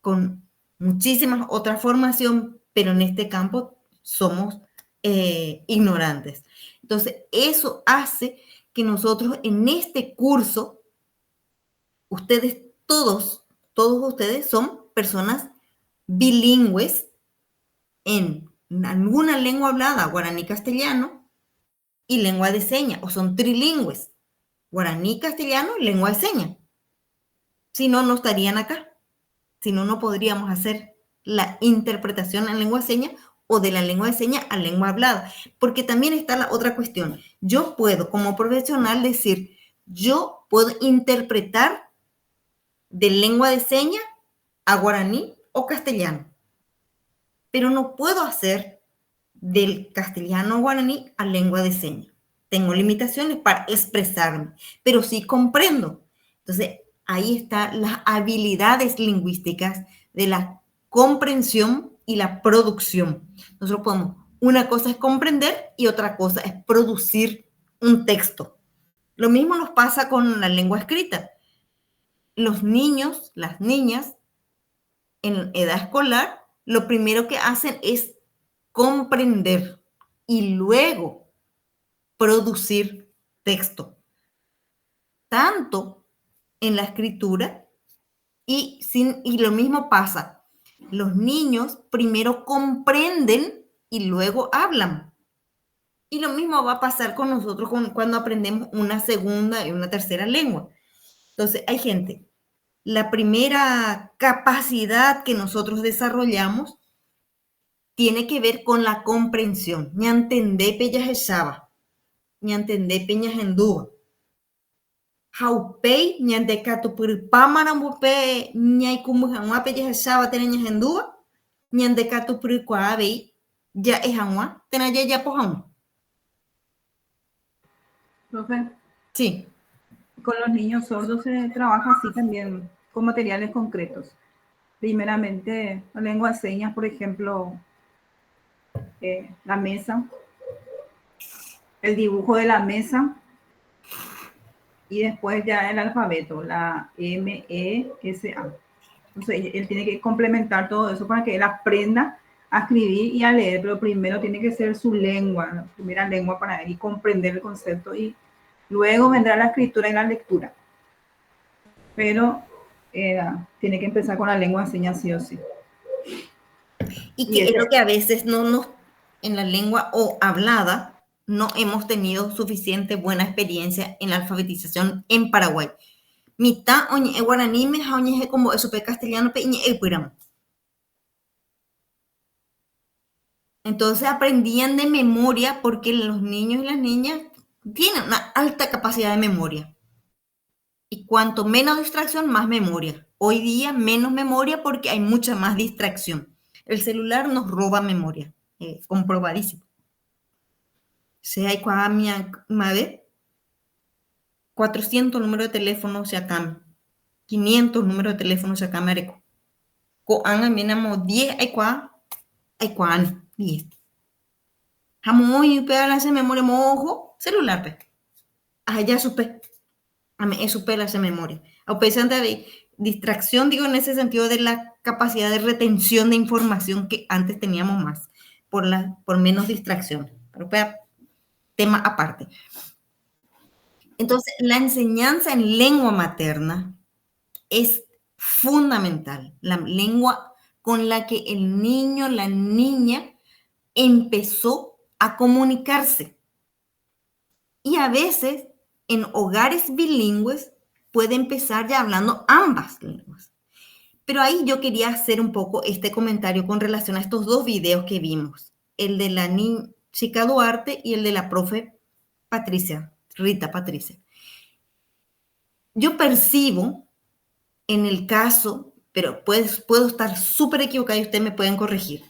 con muchísimas otras formación, pero en este campo somos ignorantes. Entonces, eso hace que nosotros en este curso, ustedes todos ustedes son personas bilingües en alguna lengua hablada, guaraní castellano y lengua de señas, o son trilingües, guaraní castellano y lengua de señas. Si no, no estarían acá. Si no, no podríamos hacer la interpretación en lengua de señas o de la lengua de señas a lengua hablada. Porque también está la otra cuestión. Yo puedo, como profesional, decir, yo puedo interpretar de lengua de señas a guaraní o castellano. Pero no puedo hacer del castellano o guaraní a lengua de señas. Tengo limitaciones para expresarme, pero sí comprendo. Entonces, ahí están las habilidades lingüísticas de la comprensión y la producción. Nosotros podemos, una cosa es comprender y otra cosa es producir un texto. Lo mismo nos pasa con la lengua escrita. Los niños, las niñas, en edad escolar, lo primero que hacen es comprender y luego producir texto. Tanto en la escritura y lo mismo pasa. Los niños primero comprenden y luego hablan. Y lo mismo va a pasar con nosotros cuando aprendemos una segunda y una tercera lengua. Entonces, hay gente, la primera capacidad que nosotros desarrollamos tiene que ver con la comprensión. Ñantendé peyas echaba, ñantendé peñas endúa. Jaupei, ñante catupur pamarambupe, ñay kumujanwa peyas echaba teneñas endúa, ñante catupur cuavei, ya ejanwa, tenaya ya pojanwa. Profe, Sí. con los niños sordos se trabaja así también, con materiales concretos. Primeramente, la lengua de señas, por ejemplo, la mesa, el dibujo de la mesa, y después ya el alfabeto, la M-E-S-A. Entonces, él tiene que complementar todo eso para que él aprenda a escribir y a leer, pero primero tiene que ser su lengua, la primera lengua para él y comprender el concepto, y luego vendrá la escritura y la lectura. Pero tiene que empezar con la lengua de señas sí o sí. Y que es lo que a veces no nos en la lengua o hablada, no hemos tenido suficiente buena experiencia en la alfabetización en Paraguay. Mitad oñe guaraní me oñe como eso pe castellano pe iñe epiramo. Entonces aprendían de memoria porque los niños y las niñas tienen una alta capacidad de memoria. Y cuanto menos distracción, más memoria. Hoy día menos memoria porque hay mucha más distracción. El celular nos roba memoria, comprobadísimo. Se hay cuamia, madre, 400 números de teléfono se acá, 500 números de teléfono se acá, mareco. Coan amenamos 10 hay cuan 10. Jamoy pega la memoria mojo celular pe. Allá supe. A supe la memoria. A pesar de distracción, digo en ese sentido de la capacidad de retención de información que antes teníamos más por menos distracción. Pero tema aparte. Entonces, la enseñanza en lengua materna es fundamental. La lengua con la que el niño, la niña empezó a comunicarse. Y a veces, en hogares bilingües, puede empezar ya hablando ambas lenguas. Pero ahí yo quería hacer un poco este comentario con relación a estos dos videos que vimos. El de la chica Duarte y el de la profe Patricia, Rita Patricia. Yo percibo en el caso, pero puedo estar súper equivocada y ustedes me pueden corregir.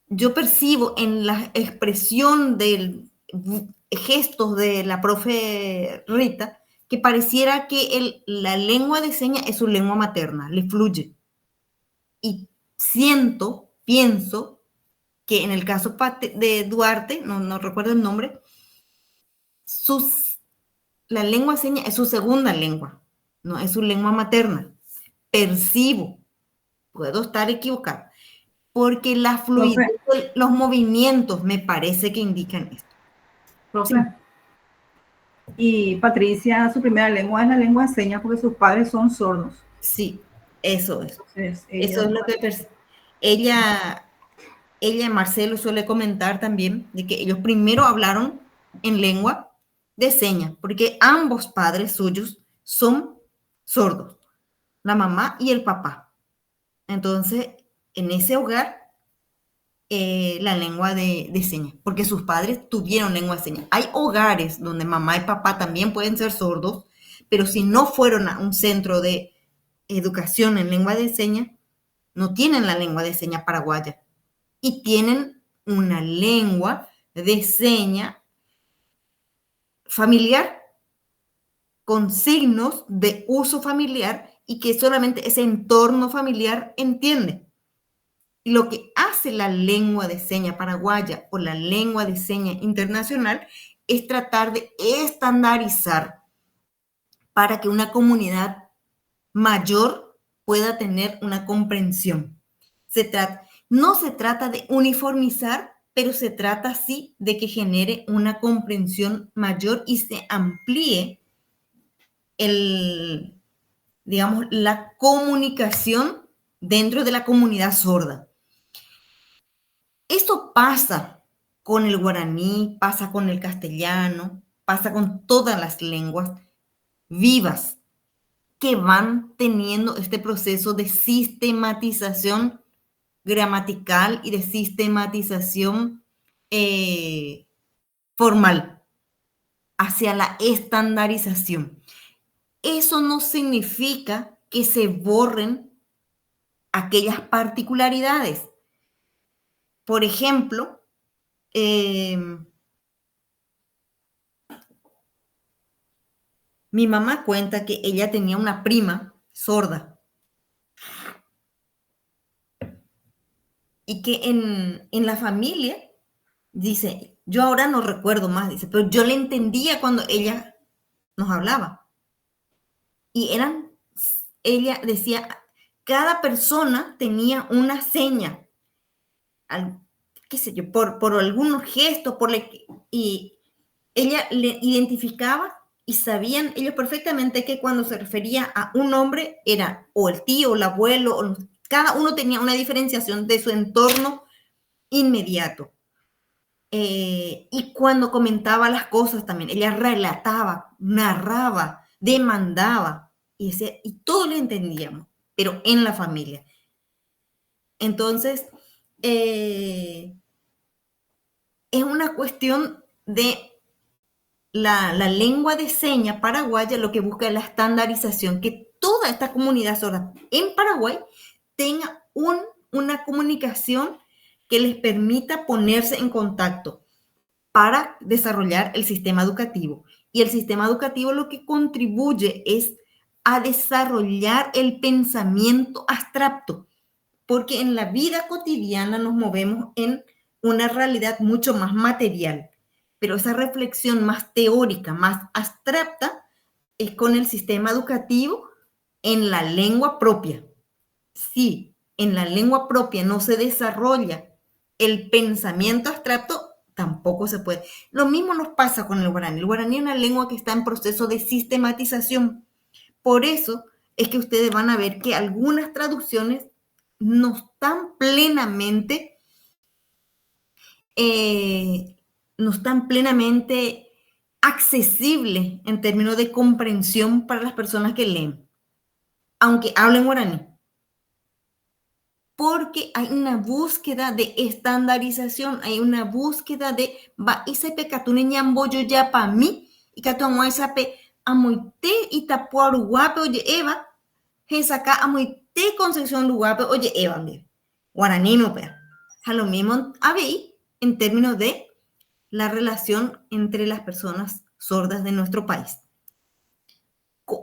Yo percibo en la expresión del gestos de la profe Rita que pareciera que la lengua de señas es su lengua materna, le fluye. Y pienso que en el caso de Duarte, no recuerdo el nombre, la lengua de señas es su segunda lengua, no es su lengua materna. Percibo, puedo estar equivocada, porque la fluidez, los movimientos me parece que indican esto. Profe. Sí. Y Patricia, su primera lengua es la lengua de señas porque sus padres son sordos. Sí, eso es. Entonces, eso es lo que ella, Marcelo, suele comentar también, de que ellos primero hablaron en lengua de señas, porque ambos padres suyos son sordos, la mamá y el papá. Entonces, en ese hogar, la lengua de señas, porque sus padres tuvieron lengua de señas. Hay hogares donde mamá y papá también pueden ser sordos, pero si no fueron a un centro de educación en lengua de señas, no tienen la lengua de señas paraguaya y tienen una lengua de señas familiar con signos de uso familiar y que solamente ese entorno familiar entiende. Lo que hace la lengua de señas paraguaya o la lengua de señas internacional es tratar de estandarizar para que una comunidad mayor pueda tener una comprensión. No se trata de uniformizar, pero se trata sí de que genere una comprensión mayor y se amplíe la comunicación dentro de la comunidad sorda. Esto pasa con el guaraní, pasa con el castellano, pasa con todas las lenguas vivas que van teniendo este proceso de sistematización gramatical y de sistematización formal hacia la estandarización. Eso no significa que se borren aquellas particularidades. Por ejemplo, mi mamá cuenta que ella tenía una prima sorda y que en la familia, dice, yo ahora no recuerdo más, dice, pero yo le entendía cuando ella nos hablaba. Y ella decía, cada persona tenía una seña, qué sé yo, por algunos gestos, y ella le identificaba y sabían ellos perfectamente que cuando se refería a un hombre era o el tío, o el abuelo, cada uno tenía una diferenciación de su entorno inmediato. Y cuando comentaba las cosas también, ella relataba, narraba, demandaba, y todos lo entendíamos, pero en la familia. Entonces, es una cuestión de la lengua de señas paraguaya, lo que busca es la estandarización, que toda esta comunidad sorda en Paraguay tenga una comunicación que les permita ponerse en contacto para desarrollar el sistema educativo. Y el sistema educativo lo que contribuye es a desarrollar el pensamiento abstracto, porque en la vida cotidiana nos movemos en una realidad mucho más material, pero esa reflexión más teórica, más abstracta, es con el sistema educativo en la lengua propia. Si en la lengua propia no se desarrolla el pensamiento abstracto, tampoco se puede. Lo mismo nos pasa con el guaraní. El guaraní es una lengua que está en proceso de sistematización. Por eso es que ustedes van a ver que algunas traducciones no están plenamente, no están plenamente accesibles en términos de comprensión para las personas que leen, aunque hablen guaraní. Porque hay una búsqueda de estandarización, hay una búsqueda de va ise pecatune ñamboyo ya para mí y catuanguay sape amoite y tapuaruguape oye Eva, saca amoite Concepción Luguape oye Eva, guaraní no pea. A lo mismo habéis en términos de la relación entre las personas sordas de nuestro país.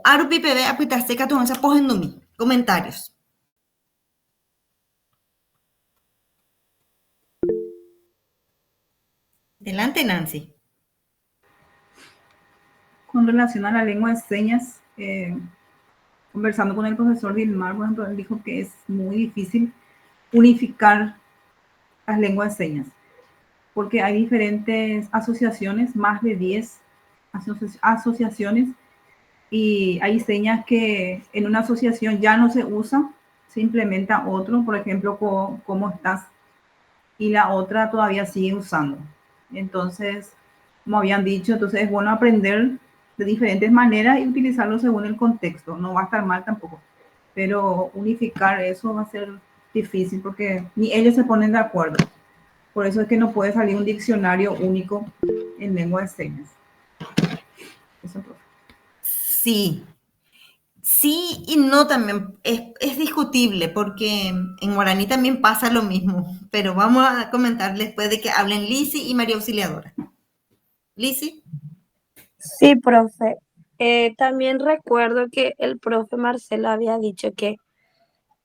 Arupi pebe apitase catuanguay sapogendumi. Comentarios. Adelante, Nancy. Con relación a la lengua de señas, conversando con el profesor Dilmar, por ejemplo, él dijo que es muy difícil unificar las lenguas de señas, porque hay diferentes asociaciones, más de 10 asociaciones, y hay señas que en una asociación ya no se usa, se implementa otro, por ejemplo, cómo estás, y la otra todavía sigue usando. Entonces, como habían dicho, entonces es bueno aprender de diferentes maneras y utilizarlo según el contexto. No va a estar mal tampoco, pero unificar eso va a ser difícil porque ni ellos se ponen de acuerdo. Por eso es que no puede salir un diccionario único en lengua de señas. Eso, profe. Sí y no también. Es discutible porque en guaraní también pasa lo mismo, pero vamos a comentar después de que hablen Lisi y María Auxiliadora. Lisi. Sí, profe. También recuerdo que el profe Marcelo había dicho que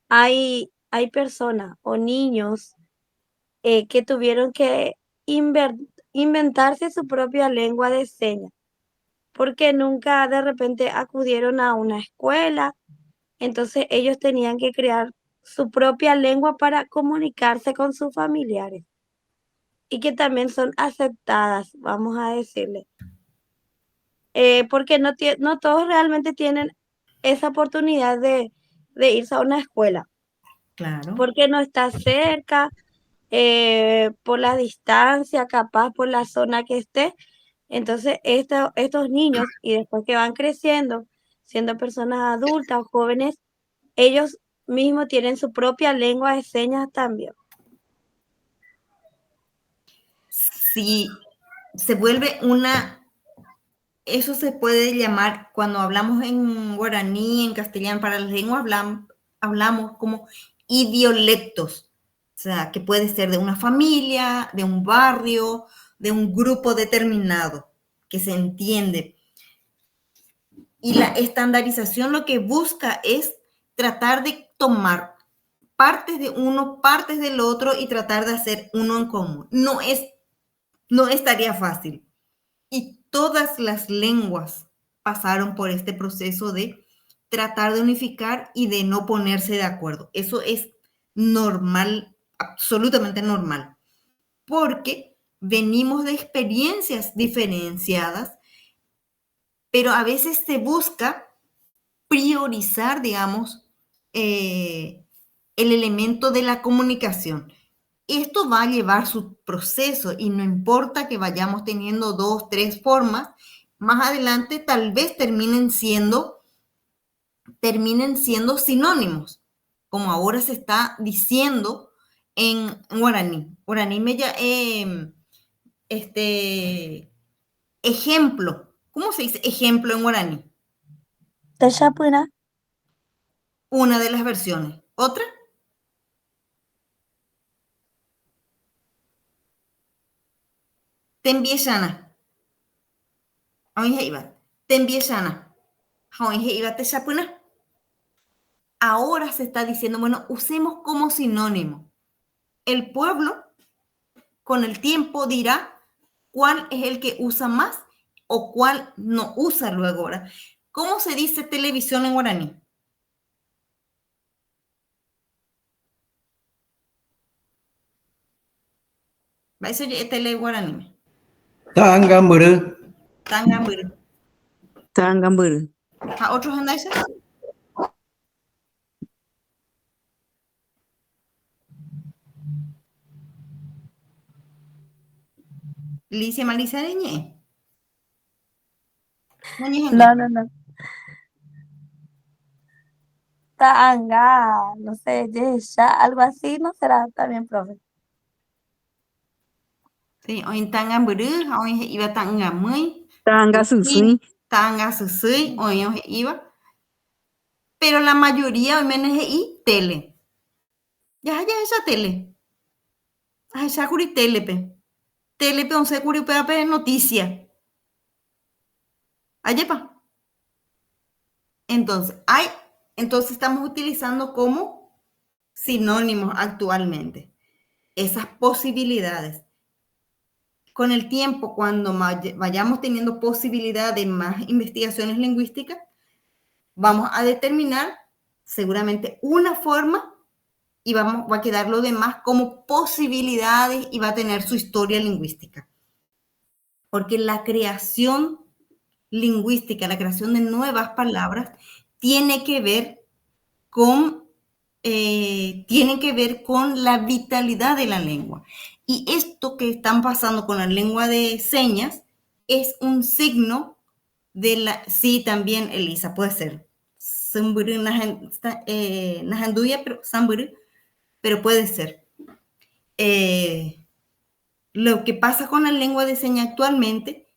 hay personas o niños que tuvieron que inventarse su propia lengua de señas, porque nunca de repente acudieron a una escuela, entonces ellos tenían que crear su propia lengua para comunicarse con sus familiares y que también son aceptadas, vamos a decirle. Porque no todos realmente tienen esa oportunidad de irse a una escuela. Claro. Porque no está cerca, por la distancia, capaz por la zona que esté. Entonces, estos niños, y después que van creciendo, siendo personas adultas o jóvenes, ellos mismos tienen su propia lengua de señas también. Sí, se vuelve eso se puede llamar, cuando hablamos en guaraní, en castellano, para las lenguas hablamos como idiolectos, o sea, que puede ser de una familia, de un barrio, de un grupo determinado, que se entiende. Y la estandarización lo que busca es tratar de tomar partes de uno, partes del otro y tratar de hacer uno en común. No estaría fácil. Y todas las lenguas pasaron por este proceso de tratar de unificar y de no ponerse de acuerdo. Eso es normal, absolutamente normal, porque venimos de experiencias diferenciadas, pero a veces se busca priorizar, digamos, el elemento de la comunicación. esto va a llevar su proceso y no importa que vayamos teniendo 2, 3 formas, más adelante tal vez terminen siendo sinónimos, como ahora se está diciendo en guaraní. Guaraní me ejemplo. ¿Cómo se dice ejemplo en guaraní? Techapuna, Una de las versiones. ¿Otra? Tembieshana. Tembieshana. Techapuna. Ahora se está diciendo, bueno, usemos como sinónimo. El pueblo con el tiempo dirá cuál es el que usa más o cuál no usa luego ahora. ¿Cómo se dice televisión en guaraní? Va a ser tele guaraní. Tangamburu. Tangamburu. Tangamburu. ¿A otros andáis? Licia Malisareñe. no. Tanga, no sé, ya, algo así, ¿no será también, profe? Sí, hoy en Tangamburu, hoy iba Tangamui. Tanga susui. Tanga susui, hoy iba. Pero la mayoría hoy menos y tele. Ya esa tele. Ya curi telepe. Telepe, once curi pepe noticia. Ayepa. Entonces estamos utilizando como sinónimos actualmente esas posibilidades. Con el tiempo, cuando vayamos teniendo posibilidad de más investigaciones lingüísticas, vamos a determinar seguramente una forma y va a quedar lo demás como posibilidades y va a tener su historia lingüística. Porque la creación lingüística, la creación de nuevas palabras, tiene que ver con la vitalidad de la lengua. Y esto que están pasando con la lengua de señas es un signo de la... Sí, también, Elisa, puede ser. Pero puede ser. Lo que pasa con la lengua de señas actualmente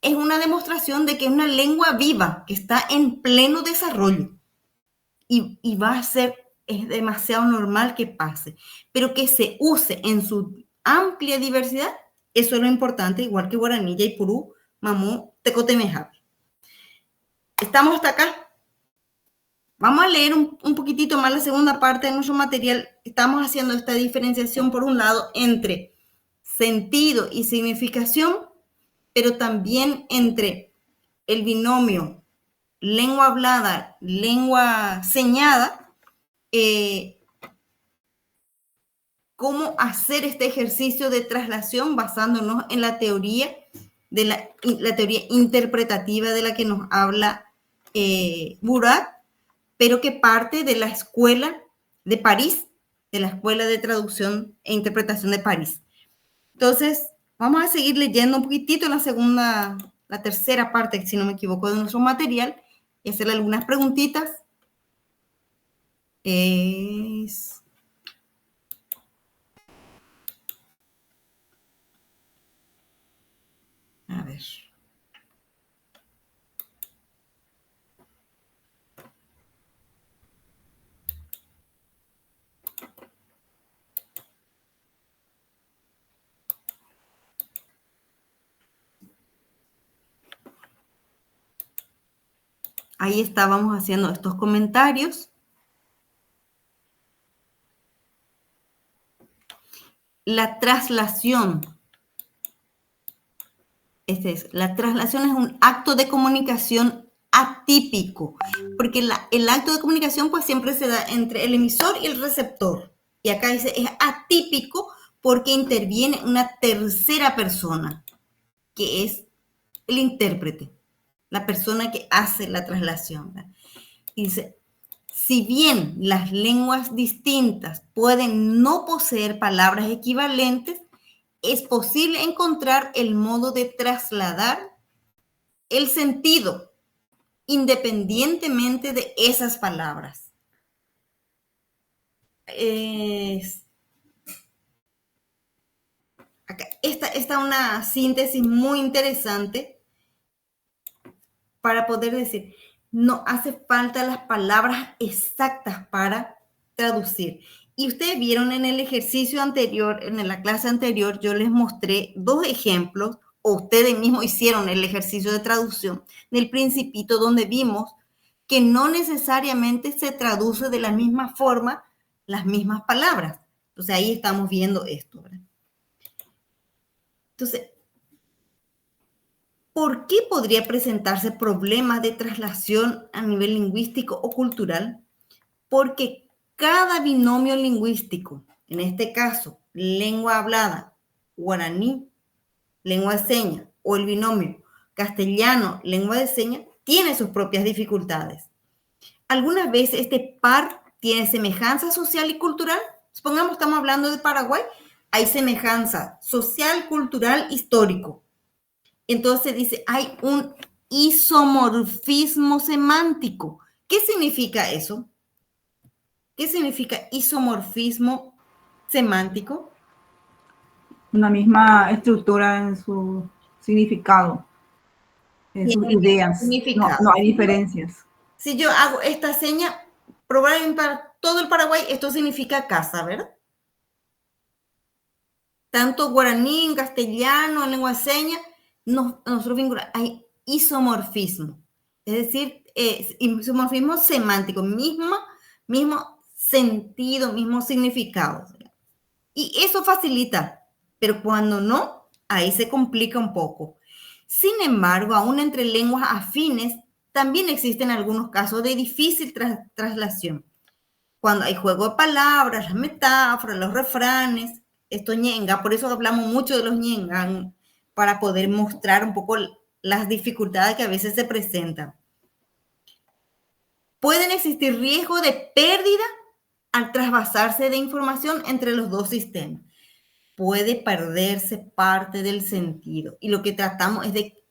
es una demostración de que es una lengua viva, que está en pleno desarrollo. Y va a ser, es demasiado normal que pase, pero que se use en su amplia diversidad, eso es lo importante, igual que guaraní, yaipurú, mamú, tecotemejapi. ¿Estamos hasta acá? Vamos a leer un poquitito más la segunda parte de nuestro material. Estamos haciendo esta diferenciación, por un lado, entre sentido y significación, pero también entre el binomio lengua hablada, lengua señada, cómo hacer este ejercicio de traslación basándonos en la teoría de la teoría interpretativa de la que nos habla Burak, pero que parte de la escuela de París, de la Escuela de Traducción e Interpretación de París. Entonces, vamos a seguir leyendo un poquitito la tercera parte, si no me equivoco, de nuestro material y hacerle algunas preguntitas. A ver. Ahí estábamos haciendo estos comentarios. La traslación. La traslación es un acto de comunicación atípico, porque el acto de comunicación pues siempre se da entre el emisor y el receptor. Y acá dice, es atípico porque interviene una tercera persona, que es el intérprete, la persona que hace la traslación. Dice, Si bien las lenguas distintas pueden no poseer palabras equivalentes, es posible encontrar el modo de trasladar el sentido independientemente de esas palabras. Acá, esta es una síntesis muy interesante para poder decir, no hace falta las palabras exactas para traducir. Y ustedes vieron en el ejercicio anterior, en la clase anterior, yo les mostré 2 ejemplos, o ustedes mismos hicieron el ejercicio de traducción del Principito, donde vimos que no necesariamente se traduce de la misma forma las mismas palabras. Entonces ahí estamos viendo esto, ¿verdad? Entonces, ¿por qué podría presentarse problemas de traslación a nivel lingüístico o cultural? Porque cada binomio lingüístico, en este caso, lengua hablada, guaraní, lengua de señas, o el binomio castellano, lengua de señas, tiene sus propias dificultades. Algunas veces este par tiene semejanza social y cultural. Supongamos estamos hablando de Paraguay, hay semejanza social, cultural, histórico. Entonces dice, hay un isomorfismo semántico. ¿Qué significa eso? ¿Qué significa isomorfismo semántico? Una misma estructura en su significado, en sus ideas. No hay diferencias. Si yo hago esta seña, probablemente para todo el Paraguay esto significa casa, ¿verdad? Tanto guaraní, en castellano, en lengua de señas, nosotros vinculamos, hay isomorfismo. Es decir, isomorfismo semántico, mismo sentido, mismo significado. Y eso facilita, pero cuando no, ahí se complica un poco. Sin embargo, aún entre lenguas afines, también existen algunos casos de difícil traslación. Cuando hay juego de palabras, las metáforas, los refranes, esto ñenga, por eso hablamos mucho de los ñengan, para poder mostrar un poco las dificultades que a veces se presentan. Pueden existir riesgos de pérdida al trasvasarse de información entre los dos sistemas. Puede perderse parte del sentido. Y lo que tratamos es de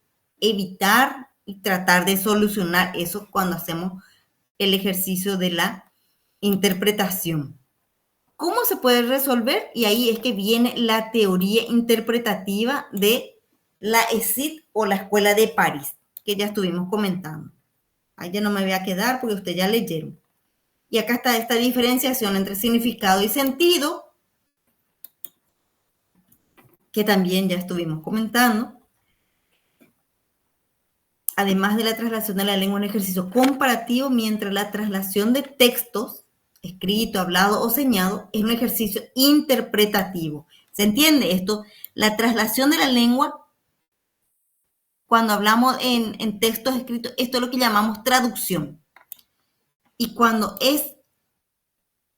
evitar y tratar de solucionar eso cuando hacemos el ejercicio de la interpretación. ¿Cómo se puede resolver? Y ahí es que viene la teoría interpretativa de la ESIT o la Escuela de París, que ya estuvimos comentando. Ahí ya no me voy a quedar porque ustedes ya leyeron. Y acá está esta diferenciación entre significado y sentido, que también ya estuvimos comentando. Además de la traslación de la lengua, un ejercicio comparativo, mientras la traslación de textos, escrito, hablado o señado, es un ejercicio interpretativo. ¿Se entiende esto? La traslación de la lengua, cuando hablamos en textos escritos, esto es lo que llamamos traducción. Y cuando es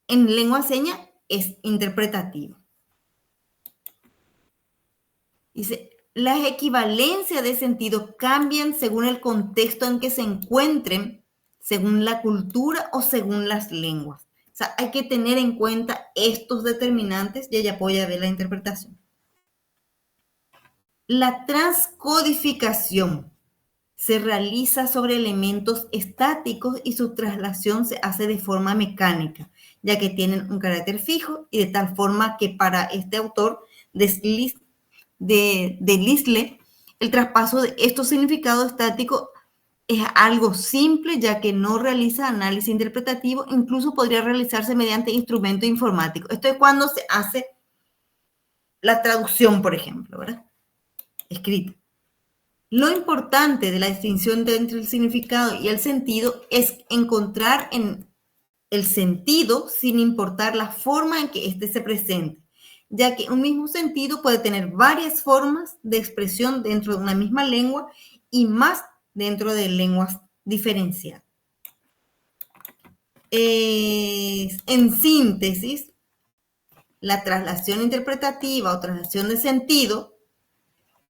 en lengua seña, es interpretativo. Dice, las equivalencias de sentido cambian según el contexto en que se encuentren, según la cultura o según las lenguas. O sea, hay que tener en cuenta estos determinantes y ella apoya ver la interpretación. La transcodificación se realiza sobre elementos estáticos y su traslación se hace de forma mecánica, ya que tienen un carácter fijo y de tal forma que para este autor de Lisle, el traspaso de estos significados estáticos es algo simple, ya que no realiza análisis interpretativo, incluso podría realizarse mediante instrumentos informáticos. Esto es cuando se hace la traducción, por ejemplo, ¿verdad? Escrita. Lo importante de la distinción entre el significado y el sentido es encontrar en el sentido sin importar la forma en que éste se presente, ya que un mismo sentido puede tener varias formas de expresión dentro de una misma lengua y más dentro de lenguas diferenciadas. En síntesis, la traslación interpretativa o traslación de sentido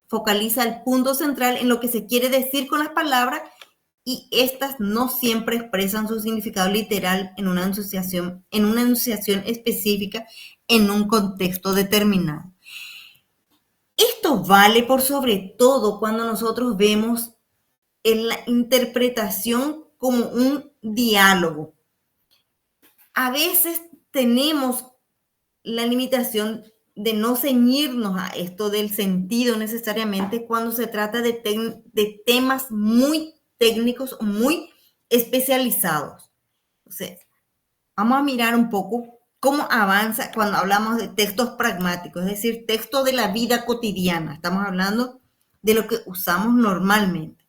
focaliza el punto central en lo que se quiere decir con las palabras y estas no siempre expresan su significado literal en una enunciación específica en un contexto determinado. Esto vale por sobre todo cuando nosotros vemos en la interpretación como un diálogo. A veces tenemos la limitación de no ceñirnos a esto del sentido necesariamente cuando se trata de temas muy técnicos, muy especializados. Entonces, vamos a mirar un poco cómo avanza cuando hablamos de textos pragmáticos, es decir, textos de la vida cotidiana. Estamos hablando de lo que usamos normalmente.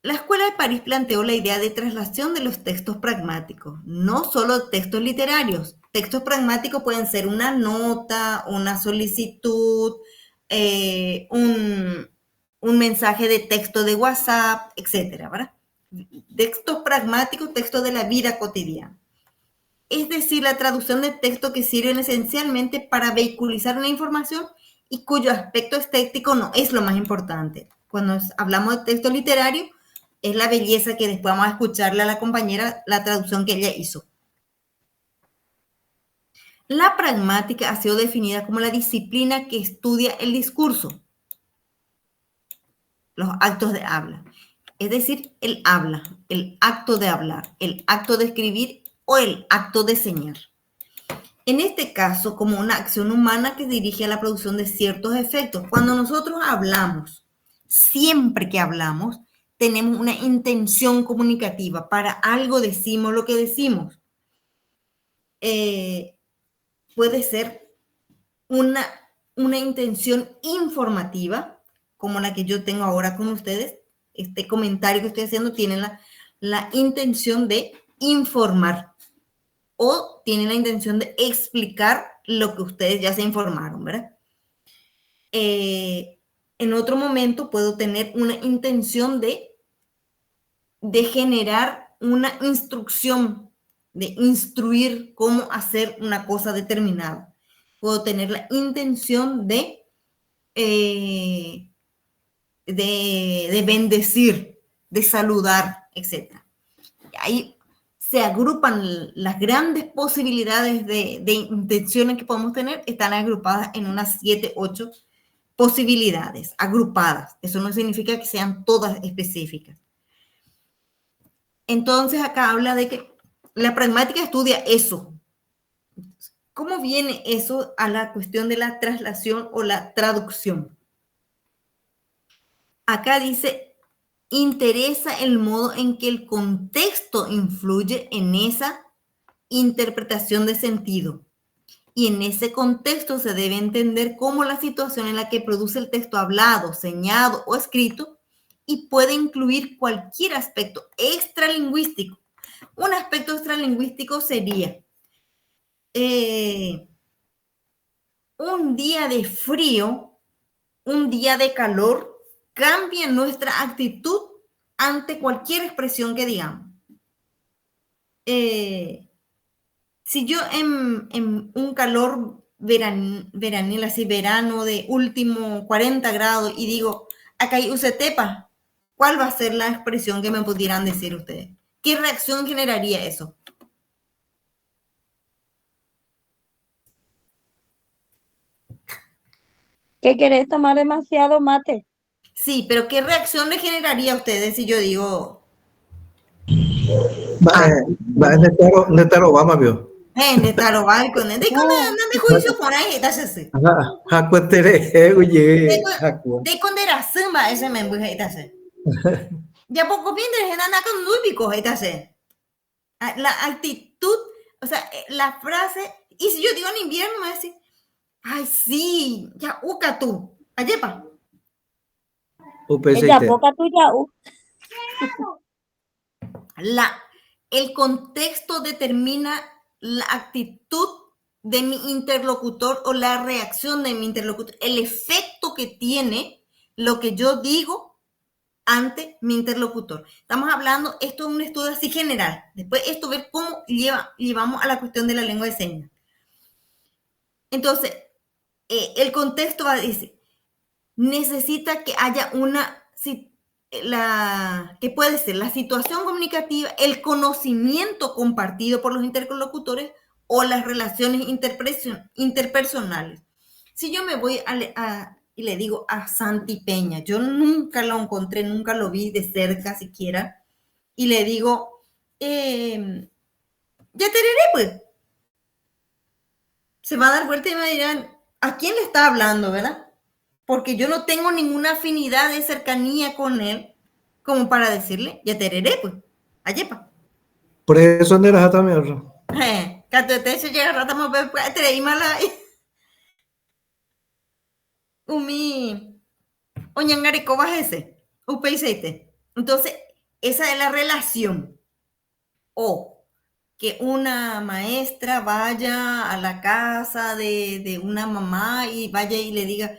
La Escuela de París planteó la idea de traslación de los textos pragmáticos, no solo textos literarios. Textos pragmáticos pueden ser una nota, una solicitud, un mensaje de texto de WhatsApp, etcétera, ¿verdad? Textos pragmáticos, textos de la vida cotidiana. Es decir, la traducción de textos que sirven esencialmente para vehiculizar una información y cuyo aspecto estético no es lo más importante. Cuando hablamos de texto literario, es la belleza que después vamos a escucharle a la compañera la traducción que ella hizo. La pragmática ha sido definida como la disciplina que estudia el discurso, los actos de habla, es decir, el habla, el acto de hablar, el acto de escribir o el acto de señalar. En este caso, como una acción humana que dirige a la producción de ciertos efectos. Cuando nosotros hablamos, siempre que hablamos, tenemos una intención comunicativa. Para algo decimos lo que decimos. Puede ser una intención informativa, como la que yo tengo ahora con ustedes. Este comentario que estoy haciendo tiene la intención de informar o tiene la intención de explicar lo que ustedes ya se informaron, ¿verdad? En otro momento puedo tener una intención de generar una instrucción, de instruir cómo hacer una cosa determinada. Puedo tener la intención de bendecir, de saludar, etc. Ahí se agrupan las grandes posibilidades de intenciones que podemos tener, están agrupadas en unas 7, 8 posibilidades, agrupadas. Eso no significa que sean todas específicas. Entonces acá habla de que la pragmática estudia eso. ¿Cómo viene eso a la cuestión de la traslación o la traducción? Acá dice, interesa el modo en que el contexto influye en esa interpretación de sentido. Y en ese contexto se debe entender cómo la situación en la que produce el texto hablado, señalado o escrito y puede incluir cualquier aspecto extralingüístico. Un aspecto extralingüístico sería un día de frío, un día de calor, cambia nuestra actitud ante cualquier expresión que digamos. Si yo en un calor veranil, así verano de último 40 grados y digo, acá hay usetepa, ¿cuál va a ser la expresión que me pudieran decir ustedes? ¿Qué reacción generaría eso? ¿Que querés tomar demasiado mate? Sí, pero ¿qué reacción le generaría a ustedes si yo digo... Netaro Obama vio. Netaro Balco, ¿de juicio por ahí? De conderación va ese membre, ya poco bien de nada con núbico, la actitud, o sea, la frase, y si yo digo en invierno, me va a decir, ay, sí, ya uca tú, ayepa. Ya poca tú ya El contexto determina la actitud de mi interlocutor o la reacción de mi interlocutor, el efecto que tiene lo que yo digo ante mi interlocutor. Estamos hablando, esto es un estudio así general. Después esto ver cómo llevamos a la cuestión de la lengua de señas. Entonces, el contexto va a decir, necesita que haya ¿qué puede ser? La situación comunicativa, el conocimiento compartido por los interlocutores o las relaciones interpersonales. Si yo me voy y le digo a Santi Peña, yo nunca lo encontré, nunca lo vi de cerca siquiera, y le digo, ya tereré, pues. Se va a dar vuelta y me dirán, ¿a quién le está hablando, verdad? Porque yo no tengo ninguna afinidad de cercanía con él como para decirle, ya tereré, pues, ayepa. Por eso no era también. Catete llega rata mo terei mala. Umi oñangarico bajese, upeiseite. Entonces, esa es la relación. O que una maestra vaya a la casa de una mamá y vaya y le diga,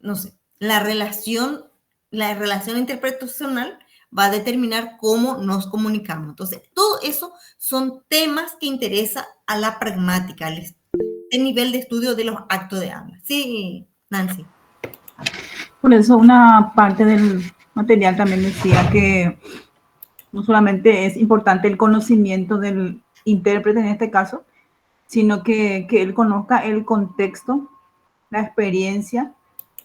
no sé, la relación interpersonal va a determinar cómo nos comunicamos. Entonces, todo eso son temas que interesan a la pragmática, el nivel de estudio de los actos de habla. Sí, Nancy. Por eso una parte del material también decía que no solamente es importante el conocimiento del intérprete en este caso, sino que él conozca el contexto, la experiencia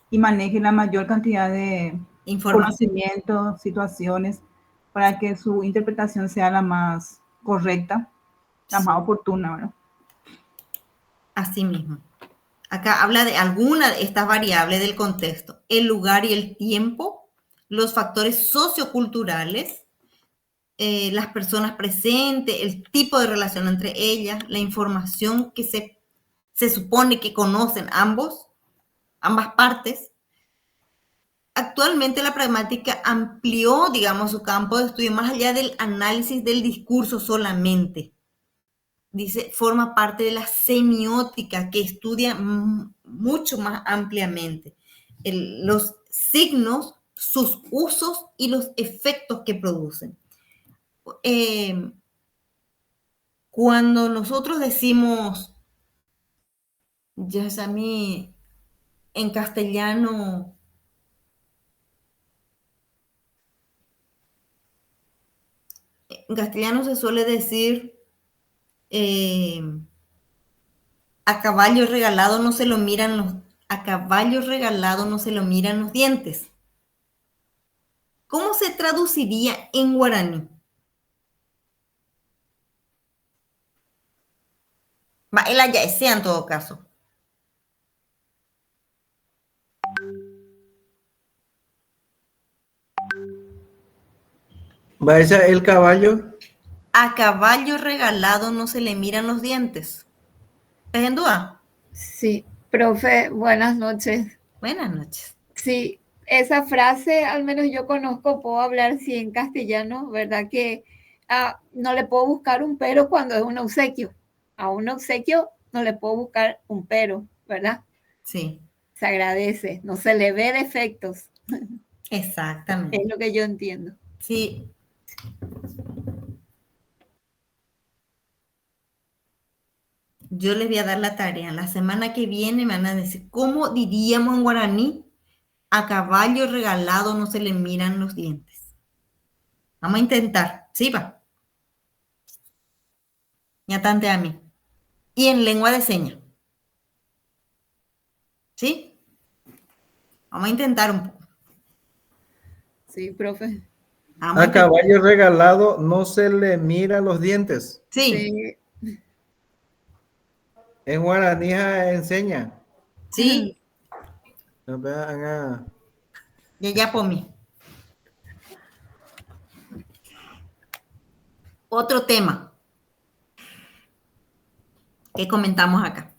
y maneje la mayor cantidad de conocimientos, situaciones, para que su interpretación sea la más correcta, la más oportuna, ¿verdad? Así mismo. Acá habla de alguna de estas variables del contexto, el lugar y el tiempo, los factores socioculturales, las personas presentes, el tipo de relación entre ellas, la información que se supone que conocen ambas partes. Actualmente la pragmática amplió, digamos, su campo de estudio más allá del análisis del discurso solamente. Dice, forma parte de la semiótica que estudia mucho más ampliamente los signos, sus usos y los efectos que producen. Cuando nosotros decimos, ya es a mí, en castellano, se suele decir, a caballo regalado no se lo miran los dientes. ¿Cómo se traduciría en guaraní? Va, el sea en todo caso. ¿Va a ser el caballo? A caballo regalado no se le miran los dientes. ¿Es en duda? Sí, profe, buenas noches. Buenas noches. Sí, esa frase al menos yo conozco, puedo hablar sí en castellano, ¿verdad? Que no le puedo buscar un pero cuando es un obsequio. A un obsequio no le puedo buscar un pero, ¿verdad? Sí. Se agradece, no se le ve defectos. Exactamente. Es lo que yo entiendo. Sí. Yo les voy a dar la tarea. La semana que viene me van a decir, ¿cómo diríamos en guaraní? A caballo regalado no se le miran los dientes. Vamos a intentar. ¿Sí, va? Ya tante a mí. Y en lengua de señas. ¿Sí? Vamos a intentar un poco. Sí, profe. A caballo regalado no se le miran los dientes. Sí. En guaraní enseña. Sí. Ya por mí. Otro tema que comentamos acá.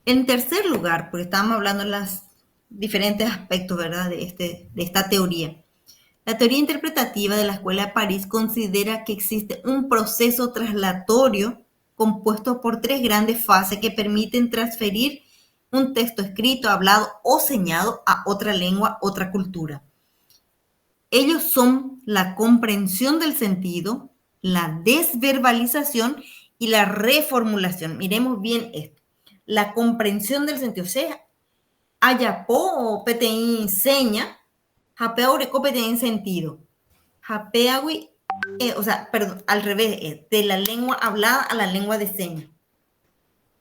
En tercer lugar, porque estábamos hablando de los diferentes aspectos, ¿verdad? De esta teoría. La teoría interpretativa de la Escuela de París considera que existe un proceso traslatorio compuesto por 3 grandes fases que permiten transferir un texto escrito, hablado o señado a otra lengua, otra cultura. Ellos son la comprensión del sentido, la desverbalización y la reformulación. Miremos bien esto. La comprensión del sentido, o sea, ayapó o PTI seña, Hapeaure cope tiene sentido. Hapeawi, o sea, perdón, al revés, de la lengua hablada a la lengua de señas.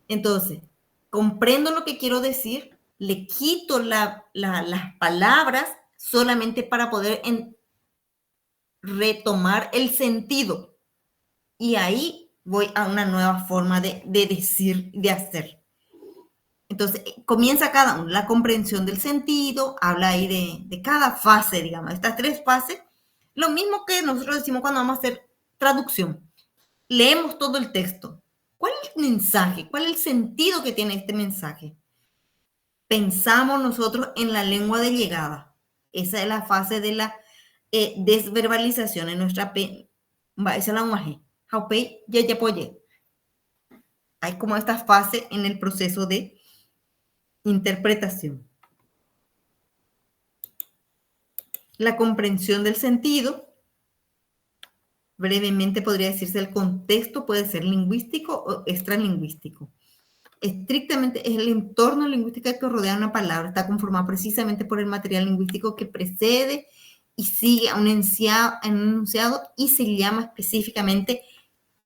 Entonces, comprendo lo que quiero decir, le quito las palabras solamente para poder retomar el sentido. Y ahí voy a una nueva forma de decir, de hacer. Entonces, comienza cada uno, la comprensión del sentido, habla ahí de cada fase, digamos, estas 3 fases. Lo mismo que nosotros decimos cuando vamos a hacer traducción. Leemos todo el texto. ¿Cuál es el mensaje? ¿Cuál es el sentido que tiene este mensaje? Pensamos nosotros en la lengua de llegada. Esa es la fase de la desverbalización en nuestra esa es la UAG. Haupei, ya poye. Hay como esta fase en el proceso de interpretación. La comprensión del sentido. Brevemente podría decirse el contexto puede ser lingüístico o extralingüístico. Estrictamente es el entorno lingüístico que rodea una palabra. Está conformado precisamente por el material lingüístico que precede y sigue a un enunciado y se llama específicamente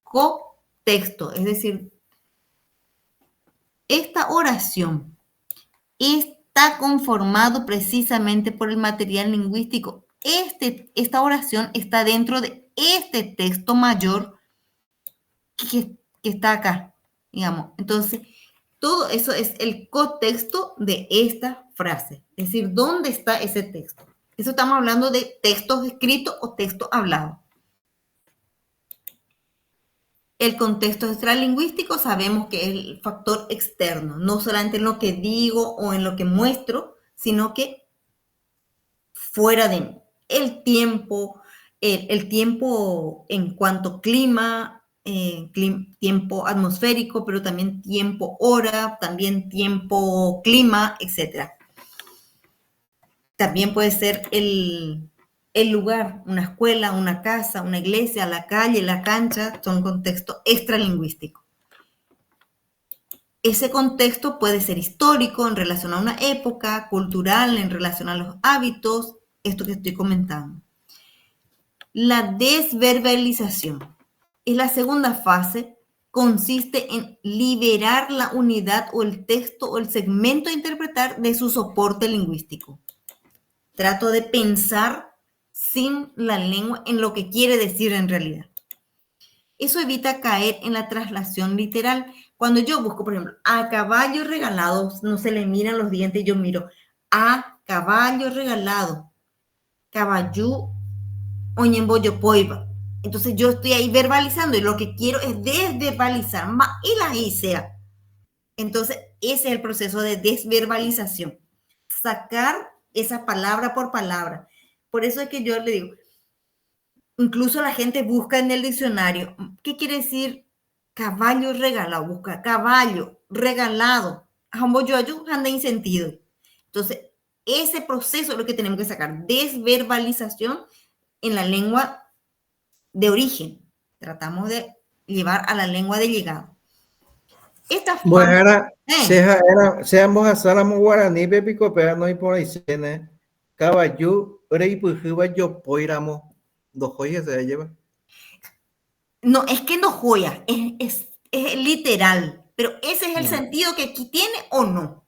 contexto. Es decir, esta oración está conformado precisamente por el material lingüístico. Esta oración está dentro de este texto mayor que está acá, digamos. Entonces, todo eso es el contexto de esta frase. Es decir, ¿dónde está ese texto? Eso estamos hablando de textos escritos o texto hablado. El contexto extralingüístico sabemos que es el factor externo, no solamente en lo que digo o en lo que muestro, sino que fuera de mí. El tiempo en cuanto clima, tiempo atmosférico, pero también tiempo hora, también tiempo clima, etc. También puede ser el lugar, una escuela, una casa, una iglesia, la calle, la cancha, son contextos extralingüísticos. Ese contexto puede ser histórico en relación a una época, cultural en relación a los hábitos, esto que estoy comentando. La desverbalización es la segunda fase, consiste en liberar la unidad o el texto o el segmento a interpretar de su soporte lingüístico. Trato de pensar sin la lengua en lo que quiere decir en realidad. Eso evita caer en la traslación literal. Cuando yo busco, por ejemplo, a caballo regalado, no se le miran los dientes, yo miro a caballo regalado, caballo oñemboyo poiva. Entonces yo estoy ahí verbalizando y lo que quiero es desverbalizar, y la sea. Entonces ese es el proceso de desverbalización. Sacar esa palabra por palabra. Por eso es que yo le digo, incluso la gente busca en el diccionario, ¿qué quiere decir caballo regalado? Busca caballo regalado. Anda en sentido. Entonces, ese proceso es lo que tenemos que sacar. Desverbalización en la lengua de origen. Tratamos de llevar a la lengua de llegada. Esta forma, bueno, seamos a Salamo Guaraní, Pepico, pero no hay por ahí, ¿eh? Caballo, Reipujiba, yo poiramo. ¿Dos joyas se lleva? No, es que no joya, es literal, pero ese es el sentido que aquí tiene o no.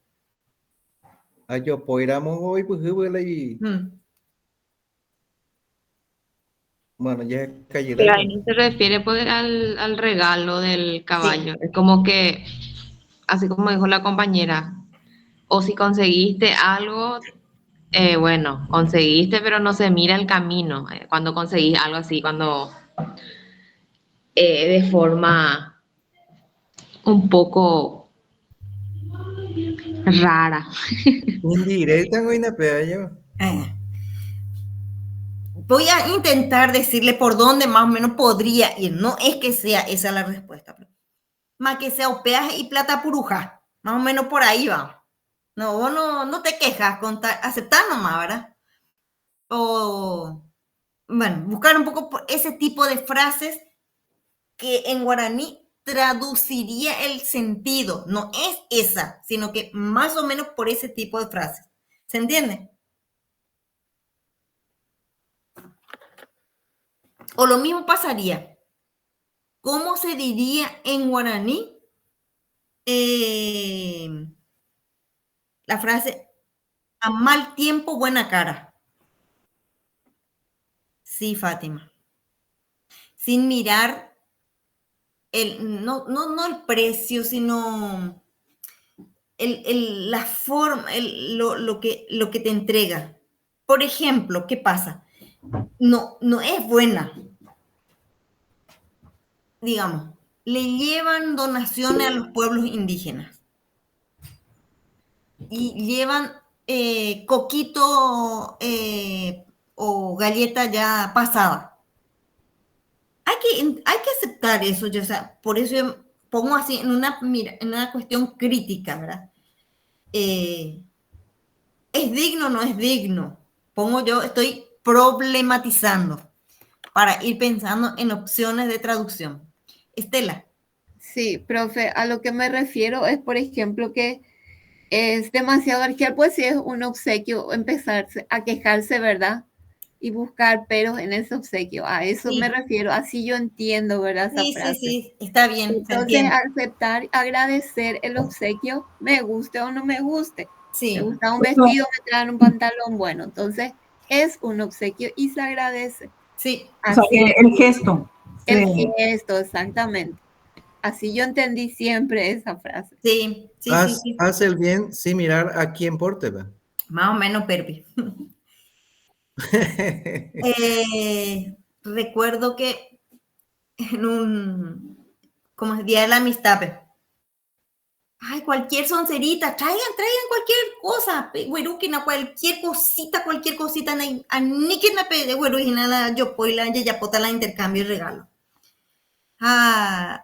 Yo poiramo hoy, pues bueno, ya es calle. Pero ahí no se refiere pues, al regalo del caballo. Sí. Es como que, así como dijo la compañera, o si conseguiste algo, bueno, conseguiste, pero no se mira el camino. Cuando conseguís algo así, cuando de forma un poco rara. Indirecta, no hay una pedalla. Voy a intentar decirle por dónde más o menos podría ir. No es que sea esa la respuesta. Más que sea hospedaje y plata puruja. Más o menos por ahí va. No, vos no te quejas, aceptar nomás, ¿verdad? O, bueno, buscar un poco por ese tipo de frases que en guaraní traduciría el sentido. No es esa, sino que más o menos por ese tipo de frases. ¿Se entiende? O lo mismo pasaría. ¿Cómo se diría en guaraní la frase a mal tiempo, buena cara? Sí, Fátima. Sin mirar no el precio, sino la forma, lo que te entrega. Por ejemplo, ¿qué pasa? No es buena. Digamos, le llevan donaciones a los pueblos indígenas y llevan coquito o galleta ya pasada. Hay que aceptar eso, o sea, por eso yo pongo así en una cuestión crítica, ¿verdad? ¿Es digno o no es digno? Estoy problematizando para ir pensando en opciones de traducción. Estela. Sí, profe, a lo que me refiero es, por ejemplo, que es demasiado arquear, pues sí es un obsequio empezar a quejarse, ¿verdad? Y buscar peros en ese obsequio. A eso me refiero, así yo entiendo, ¿verdad? Esa frase. Sí, está bien. Entonces, aceptar, agradecer el obsequio, me guste o no me guste. Sí. Me gusta un vestido, me traen un pantalón, bueno, entonces es un obsequio y se agradece. Sí. O sea, el gesto. El gesto, exactamente. Así yo entendí siempre esa frase. Sí. Haz el bien sin mirar a quién porte, ¿va? Más o menos, Perpi. Recuerdo que como el Día de la Amistad, ay, cualquier soncerita, traigan cualquier cosa, güeruquina, cualquier cosita, aniquina, de güerujina, la yopoila, yayapota, la intercambio y regalo. Al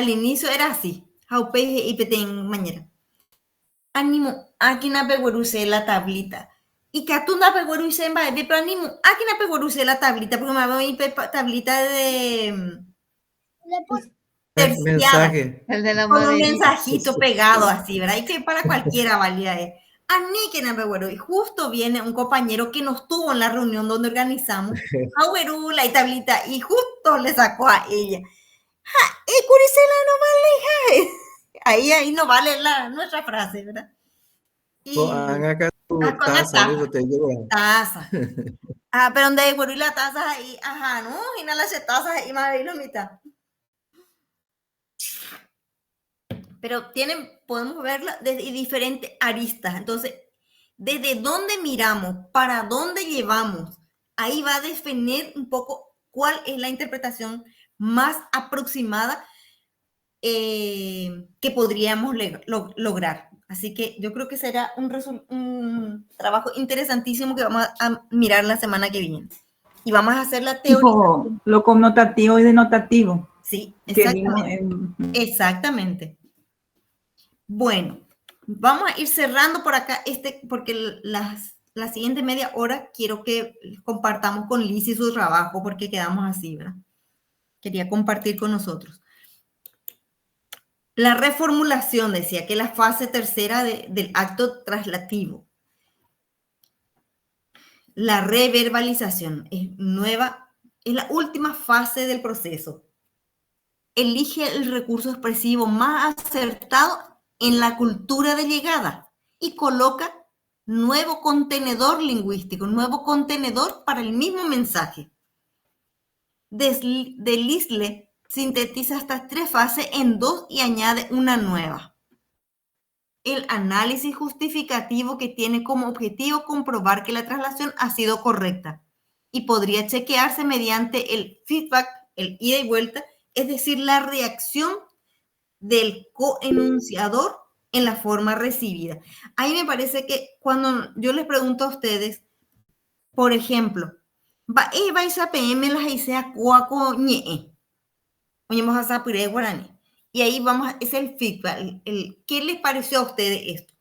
inicio era así, y peten mañana. Ánimo, aquí na pegueruse la tablita. Y que tú na pegueruse en baile, pero ánimo, aquí na pegueruse la tablita, porque me voy a tablita de mensaje. El de la con un madre. mensajito pegado así, ¿verdad? Y que para cualquiera valía. A mí que no me acuerdo. Y justo viene un compañero que nos tuvo en la reunión donde organizamos a la tablita y justo le sacó a ella. Curicela no vale, ahí no vale nuestra frase, ¿verdad? Y acá tu taza, eso te lleva. Taza. Pero donde hay la taza ahí, ajá, ¿no? Y no las tazas ahí más de la mitad. Pero podemos verla desde diferentes aristas. Entonces, desde dónde miramos, para dónde llevamos, ahí va a definir un poco cuál es la interpretación más aproximada que podríamos lograr. Así que yo creo que será un trabajo interesantísimo que vamos a mirar la semana que viene. Y vamos a hacer la teoría. Lo connotativo y denotativo. Sí, exactamente. Bueno, vamos a ir cerrando por acá porque la siguiente media hora quiero que compartamos con Lizy su trabajo porque quedamos así, ¿verdad? Quería compartir con nosotros. La reformulación decía que la fase tercera del acto traslativo. La reverbalización es la última fase del proceso. Elige el recurso expresivo más acertado en la cultura de llegada y coloca nuevo contenedor lingüístico, nuevo contenedor para el mismo mensaje. Delisle sintetiza estas tres fases en dos y añade una nueva. El análisis justificativo que tiene como objetivo comprobar que la traslación ha sido correcta y podría chequearse mediante el feedback, el ida y vuelta, es decir, la reacción del coenunciador en la forma recibida. Ahí me parece que cuando yo les pregunto a ustedes, por ejemplo, y ahí es el feedback, ¿qué les pareció a ustedes esto?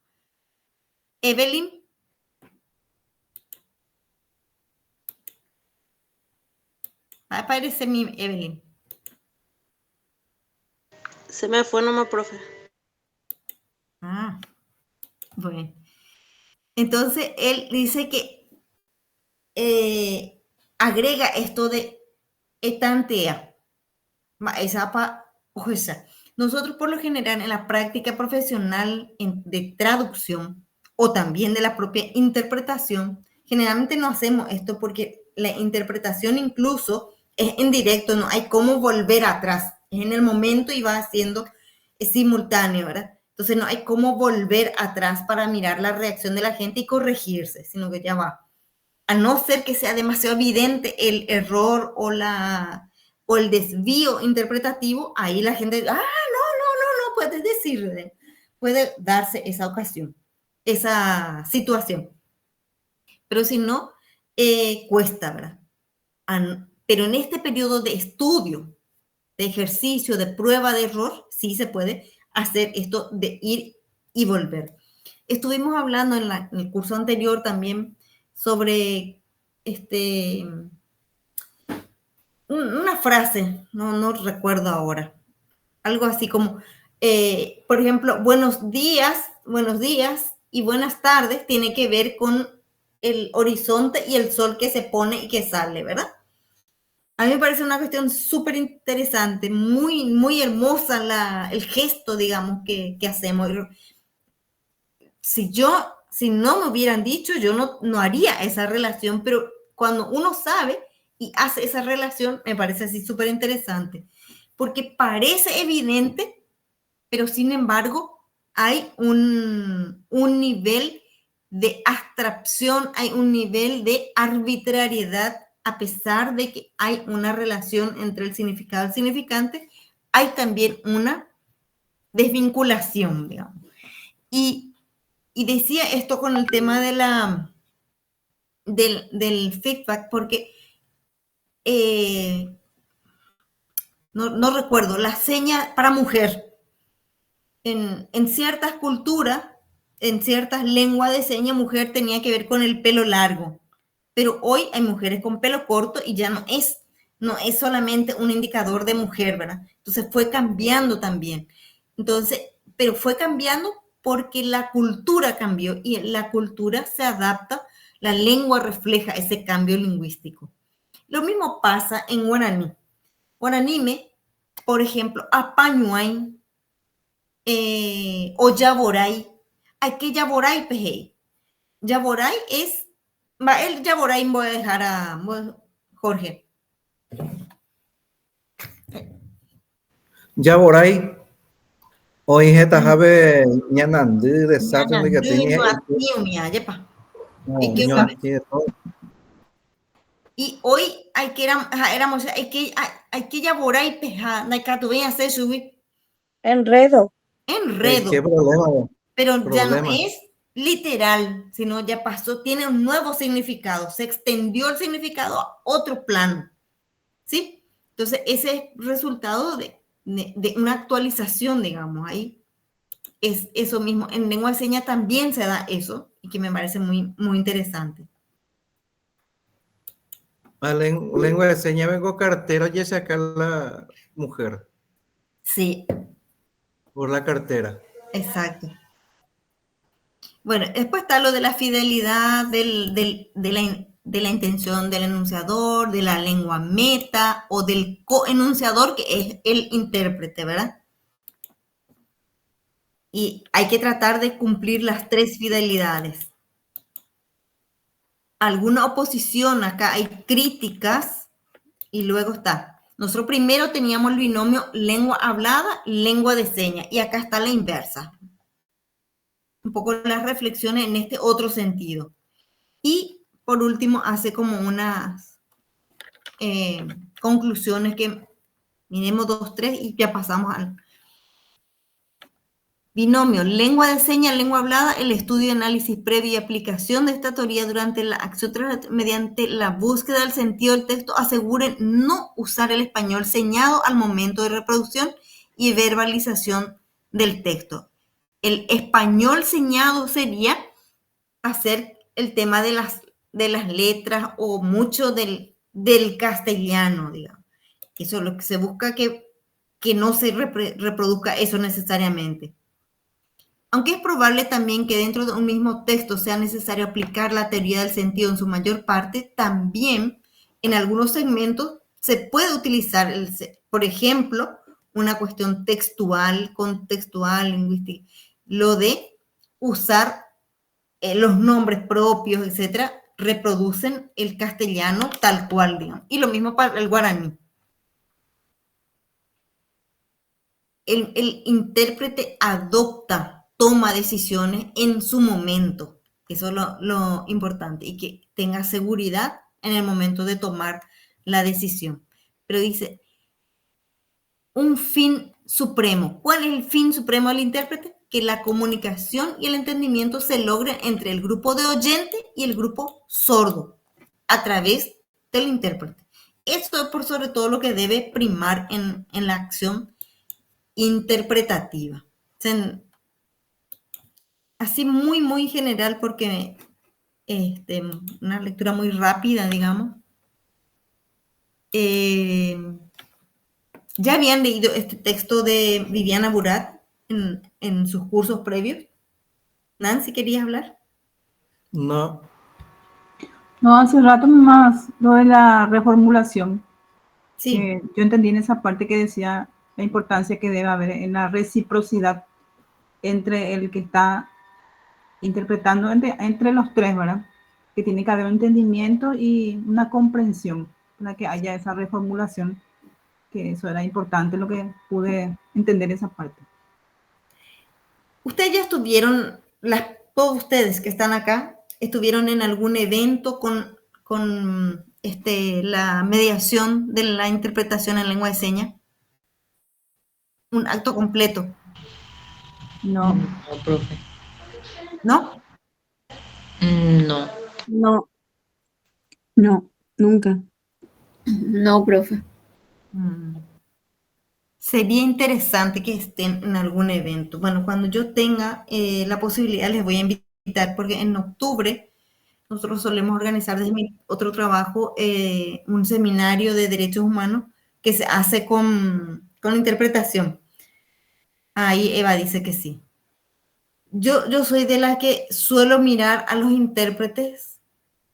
Evelyn. Aparece mi Evelyn. Se me fue nomás, profe. Bueno. Entonces, él dice que agrega esto de etantea, esa o esa. Nosotros por lo general en la práctica profesional de traducción o también de la propia interpretación, generalmente no hacemos esto porque la interpretación incluso es en directo, no hay cómo volver atrás, es en el momento y va haciendo simultáneo, ¿verdad? Entonces no hay cómo volver atrás para mirar la reacción de la gente y corregirse, sino que ya va. A no ser que sea demasiado evidente el error o el desvío interpretativo, ahí la gente, no puede decir, puede darse esa ocasión, esa situación. Pero si no, cuesta, ¿verdad? Pero en este periodo de estudio, de ejercicio, de prueba de error, sí se puede hacer esto de ir y volver. Estuvimos hablando en el curso anterior también sobre una frase, no recuerdo ahora, algo así como, por ejemplo, buenos días y buenas tardes tiene que ver con el horizonte y el sol que se pone y que sale, ¿verdad? A mí me parece una cuestión súper interesante, muy, muy hermosa el gesto, digamos, que hacemos. Si no me hubieran dicho, yo no haría esa relación, pero cuando uno sabe y hace esa relación, me parece así súper interesante, porque parece evidente, pero sin embargo hay un nivel de abstracción, hay un nivel de arbitrariedad, a pesar de que hay una relación entre el significado y el significante, hay también una desvinculación, digamos. Y decía esto con el tema del feedback, porque no recuerdo, la seña para mujer, en ciertas culturas, en ciertas lenguas de señas, mujer tenía que ver con el pelo largo, pero hoy hay mujeres con pelo corto y ya no es solamente un indicador de mujer, ¿verdad? Entonces fue cambiando también. Entonces, pero fue cambiando porque la cultura cambió y la cultura se adapta, la lengua refleja ese cambio lingüístico. Lo mismo pasa en guaraní. Guaranime, por ejemplo, apañuay, o yaboray. Aquí yaboray, peje. Yaboray es, el yaboray voy a dejar a Jorge. Yaboray. Hoy esta jave ñanandu de sato de que tiene. Y hoy hay que éramos hay que yaboray y peja, na que tuve hacer subir. Enredo. ¿Qué problema? Pero ya no es literal, sino ya pasó, tiene un nuevo significado, se extendió el significado a otro plano, ¿sí? Entonces, ese es resultado de una actualización, digamos, ahí es eso mismo. En lengua de señas también se da eso, y que me parece muy, muy interesante. A lengua de señas vengo cartera y sacar la mujer. Sí. Por la cartera. Exacto. Bueno, después está lo de la fidelidad de la intención del enunciador, de la lengua meta o del coenunciador, que es el intérprete, ¿verdad? Y hay que tratar de cumplir las tres fidelidades. Alguna oposición, acá hay críticas y luego está. Nosotros primero teníamos el binomio lengua hablada, lengua de señas, y acá está la inversa. Un poco las reflexiones en este otro sentido. Y por último hace como unas conclusiones que miremos 2, 3 y ya pasamos al binomio lengua de señas, lengua hablada, el estudio y análisis previo y aplicación de esta teoría durante la acción mediante la búsqueda del sentido del texto aseguren no usar el español señado al momento de reproducción y verbalización del texto. El español señado sería hacer el tema de las letras o mucho del castellano, digamos. Eso es lo que se busca, que no se reproduzca eso necesariamente. Aunque es probable también que dentro de un mismo texto sea necesario aplicar la teoría del sentido en su mayor parte, también en algunos segmentos se puede utilizar, por ejemplo, una cuestión textual, contextual, lingüística, lo de usar los nombres propios, etcétera, reproducen el castellano tal cual, digamos. Y lo mismo para el guaraní. El intérprete adopta, toma decisiones en su momento. Eso es lo importante. Y que tenga seguridad en el momento de tomar la decisión. Pero dice, un fin supremo. ¿Cuál es el fin supremo del intérprete? Que la comunicación y el entendimiento se logren entre el grupo de oyente y el grupo sordo a través del intérprete. Esto es por sobre todo lo que debe primar en la acción interpretativa. O sea, así muy general porque una lectura muy rápida, digamos. ¿Ya habían leído este texto de Viviana Burat en sus cursos previos? Nancy, ¿querías hablar? No. No, hace rato más lo de la reformulación. Sí. Yo entendí en esa parte que decía la importancia que debe haber en la reciprocidad entre el que está interpretando, entre los tres, ¿verdad? Que tiene que haber un entendimiento y una comprensión para que haya esa reformulación, que eso era importante, lo que pude entender esa parte. Ustedes ya estuvieron, todos ustedes que están acá, estuvieron en algún evento con la mediación de la interpretación en lengua de señas. Un acto completo. No. No, profe. ¿No? No. No. No, nunca. No, profe. Sería interesante que estén en algún evento. Bueno, cuando yo tenga la posibilidad les voy a invitar porque en octubre nosotros solemos organizar desde mi otro trabajo un seminario de derechos humanos que se hace con interpretación. Ahí Eva dice que sí. Yo soy de la que suelo mirar a los intérpretes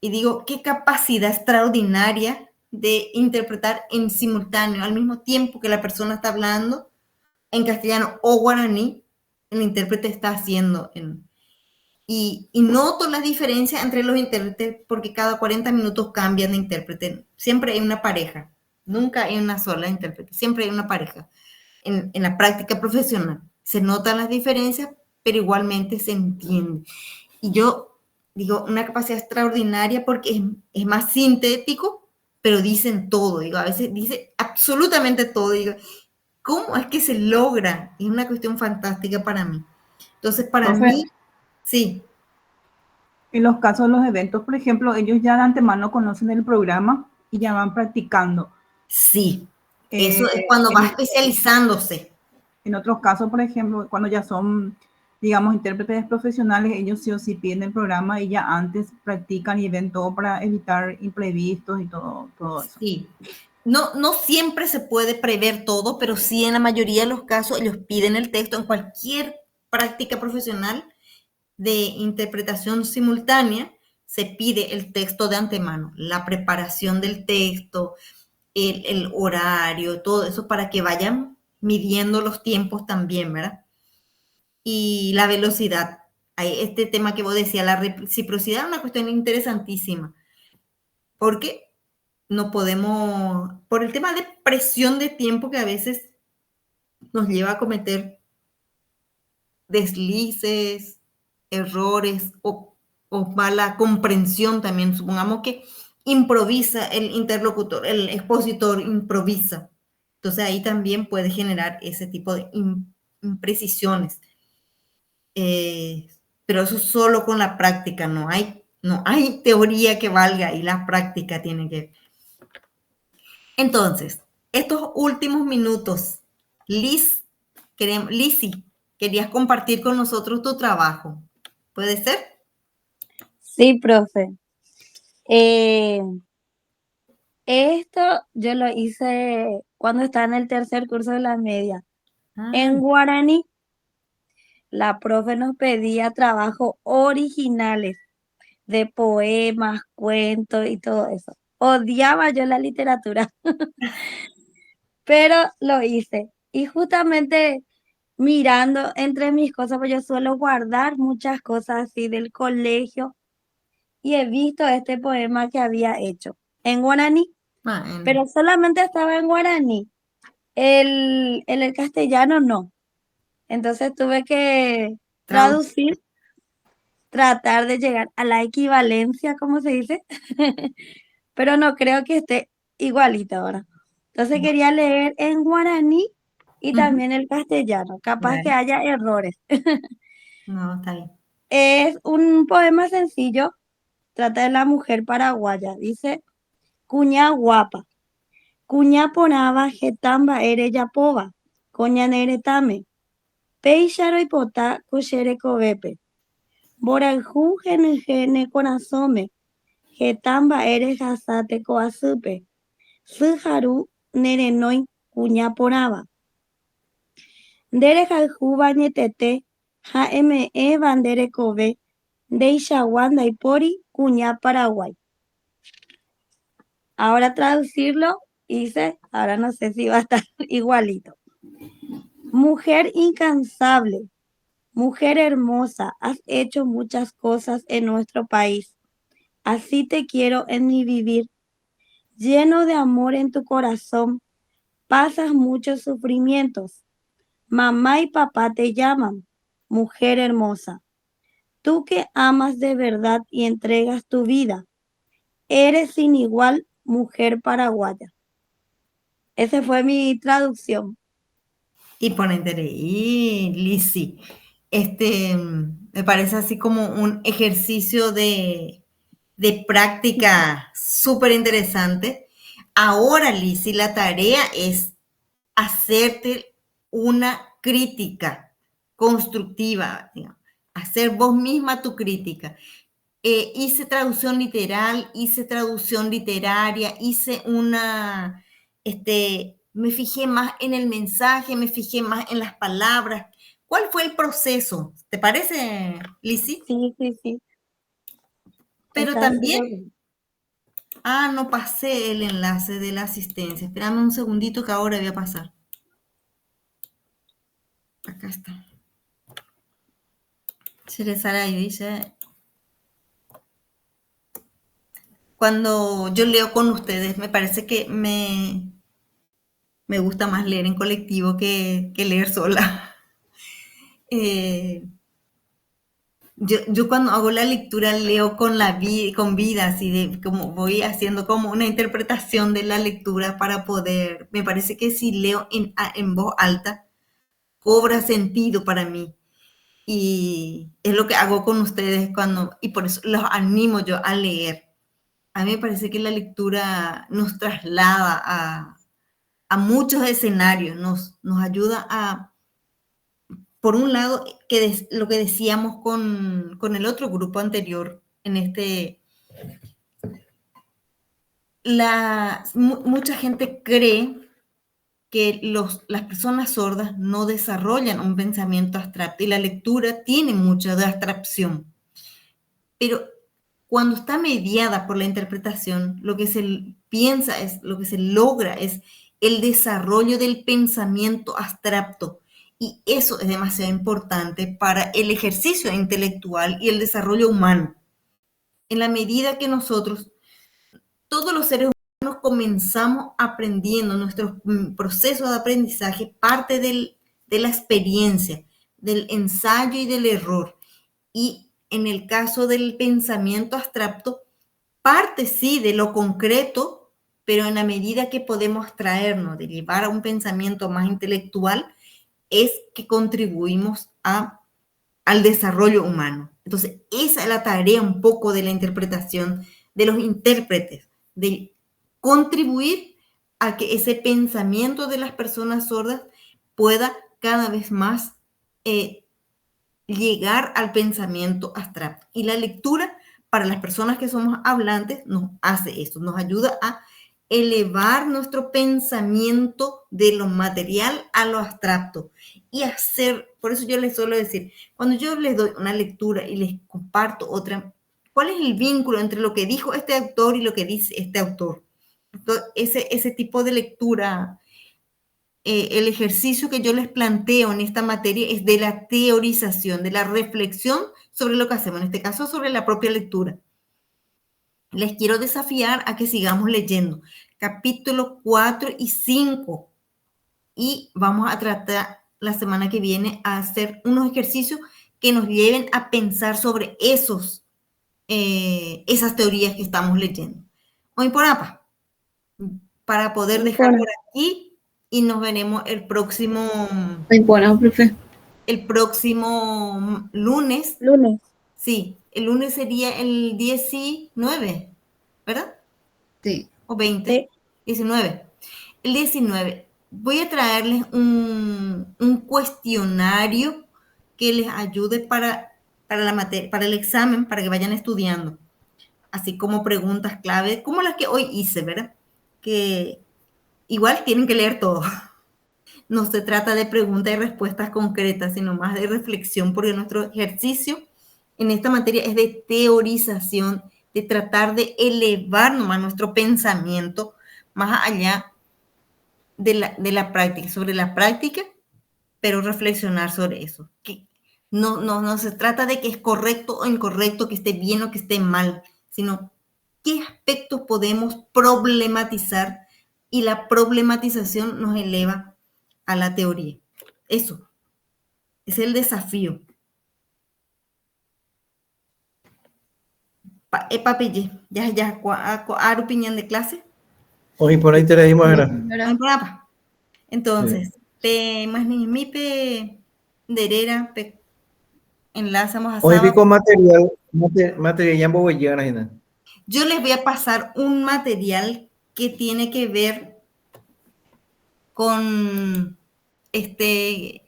y digo, qué capacidad extraordinaria de interpretar en simultáneo, al mismo tiempo que la persona está hablando en castellano o guaraní, el intérprete está haciendo. Y noto la diferencia entre los intérpretes porque cada 40 minutos cambian de intérprete. Siempre hay una pareja, nunca hay una sola intérprete, siempre hay una pareja. En la práctica profesional se notan las diferencias, pero igualmente se entiende. Y yo digo, una capacidad extraordinaria porque es más sintético, pero dicen todo. Digo, a veces dice absolutamente todo. Digo, ¿cómo es que se logra? Es una cuestión fantástica para mí. Entonces, para mí, sí. En los casos de los eventos, por ejemplo, ellos ya de antemano conocen el programa y ya van practicando. Sí, eso es cuando va especializándose. En otros casos, por ejemplo, cuando ya son, digamos, intérpretes profesionales, ellos sí o sí piden el programa y ya antes practican y ven todo para evitar imprevistos y todo eso. Sí. No siempre se puede prever todo, pero sí en la mayoría de los casos ellos piden el texto en cualquier práctica profesional de interpretación simultánea, se pide el texto de antemano, la preparación del texto, el horario, todo eso para que vayan midiendo los tiempos también, ¿verdad? Y la velocidad. Hay este tema que vos decías, la reciprocidad es una cuestión interesantísima, porque no podemos, por el tema de presión de tiempo que a veces nos lleva a cometer deslices, errores o mala comprensión también. Supongamos que improvisa el interlocutor, el expositor improvisa. Entonces ahí también puede generar ese tipo de imprecisiones. Pero eso solo con la práctica, no hay teoría que valga y la práctica tiene que... Entonces, estos últimos minutos, Lizzy, querías compartir con nosotros tu trabajo. ¿Puede ser? Sí, profe. Esto yo lo hice cuando estaba en el tercer curso de la media. En guaraní, la profe nos pedía trabajos originales de poemas, cuentos y todo eso. odiaba yo la literatura, pero lo hice. Y justamente mirando entre mis cosas, pues yo suelo guardar muchas cosas así del colegio y he visto este poema que había hecho en guaraní, Bueno, pero solamente estaba en guaraní. En el castellano no. Entonces tuve que traducir, tratar de llegar a la equivalencia, como se dice, pero no creo que esté igualito ahora. Entonces quería leer en guaraní y ujú, también el castellano, capaz que bueno, haya errores. no, está bien. Es un poema sencillo, trata de la mujer paraguaya. Dice, cuña guapa, cuña ponaba, getamba ere yapova, coña nere tame, peixaro y potá, cochere covepe, boranjú gene gene conasome, getamba ere jasate coazupe, sujaru nere noi, cuña ponaba. Dere jaljú bañetete, ja me bandere cove, Deishawan Daipori, cuña Paraguay. Ahora traducirlo, dice, ahora no sé si va a estar igualito. Mujer incansable, mujer hermosa, has hecho muchas cosas en nuestro país. Así te quiero en mi vivir. Lleno de amor en tu corazón, pasas muchos sufrimientos. Mamá y papá te llaman, mujer hermosa. Tú que amas de verdad y entregas tu vida, eres sin igual mujer paraguaya. Esa fue mi traducción. Y ponete ahí, Lizzy. Me parece así como un ejercicio de práctica súper interesante. Ahora, Lizzy, la tarea es hacerte una crítica constructiva, digamos, hacer vos misma tu crítica. Hice traducción literal, hice traducción literaria, me fijé más en el mensaje, me fijé más en las palabras. ¿Cuál fue el proceso? ¿Te parece, Lizzy? Sí, sí, sí. Pero Está también, súper bien. no pasé el enlace de la asistencia. Espérame un segundito que ahora voy a pasar. Acá está. Sara y dice, cuando yo leo con ustedes, me parece que me gusta más leer en colectivo que leer sola. Yo cuando hago la lectura leo con vida, así de como voy haciendo como una interpretación de la lectura para poder, me parece que si leo en voz alta, cobra sentido para mí. Y es lo que hago con ustedes y por eso los animo yo a leer. A mí me parece que la lectura nos traslada a muchos escenarios, nos ayuda a, por un lado, lo que decíamos con el otro grupo anterior, mucha gente cree que las personas sordas no desarrollan un pensamiento abstracto y la lectura tiene mucho de abstracción. Pero cuando está mediada por la interpretación, lo que se piensa lo que se logra es el desarrollo del pensamiento abstracto. Y eso es demasiado importante para el ejercicio intelectual y el desarrollo humano. En la medida que todos los seres humanos, comenzamos aprendiendo, nuestro proceso de aprendizaje parte de la experiencia, del ensayo y del error. Y en el caso del pensamiento abstracto, parte sí de lo concreto, pero en la medida que podemos traernos de llevar a un pensamiento más intelectual, es que contribuimos al desarrollo humano. Entonces, esa es la tarea un poco de la interpretación de los intérpretes, de contribuir a que ese pensamiento de las personas sordas pueda cada vez más llegar al pensamiento abstracto. Y la lectura para las personas que somos hablantes nos hace eso, nos ayuda a elevar nuestro pensamiento de lo material a lo abstracto y por eso yo les suelo decir, cuando yo les doy una lectura y les comparto otra, ¿Cuál es el vínculo entre lo que dijo este autor y lo que dice este autor? Entonces, ese tipo de lectura, el ejercicio que yo les planteo en esta materia es de la teorización, de la reflexión sobre lo que hacemos, en este caso sobre la propia lectura. Les quiero desafiar a que sigamos leyendo capítulos 4 y 5 y vamos a tratar la semana que viene a hacer unos ejercicios que nos lleven a pensar sobre esas teorías que estamos leyendo. Hoy por apa, para poder dejar por aquí y nos veremos el próximo lunes. Lunes. Sí, el lunes sería el 19, ¿verdad? Sí. O 20, Sí. 19. El 19. Voy a traerles un cuestionario que les ayude para la materia, para el examen, para que vayan estudiando. Así como preguntas clave, como las que hoy hice, ¿verdad? Que igual tienen que leer todo. No se trata de preguntas y respuestas concretas, sino más de reflexión, porque nuestro ejercicio en esta materia es de teorización, de tratar de elevar nomás nuestro pensamiento más allá de la práctica, sobre la práctica, pero reflexionar sobre eso. Que no se trata de que es correcto o incorrecto, que esté bien o que esté mal, sino qué aspectos podemos problematizar y la problematización nos eleva a la teoría. Eso es el desafío. Papille, ya, ¿cuál opinión de clase? Hoy por ahí te la dimos ahora. Entonces, más ni mi derera enlazamos a Hoy sábado. pico material ya voy a llegar. Yo les voy a pasar un material que tiene que ver con de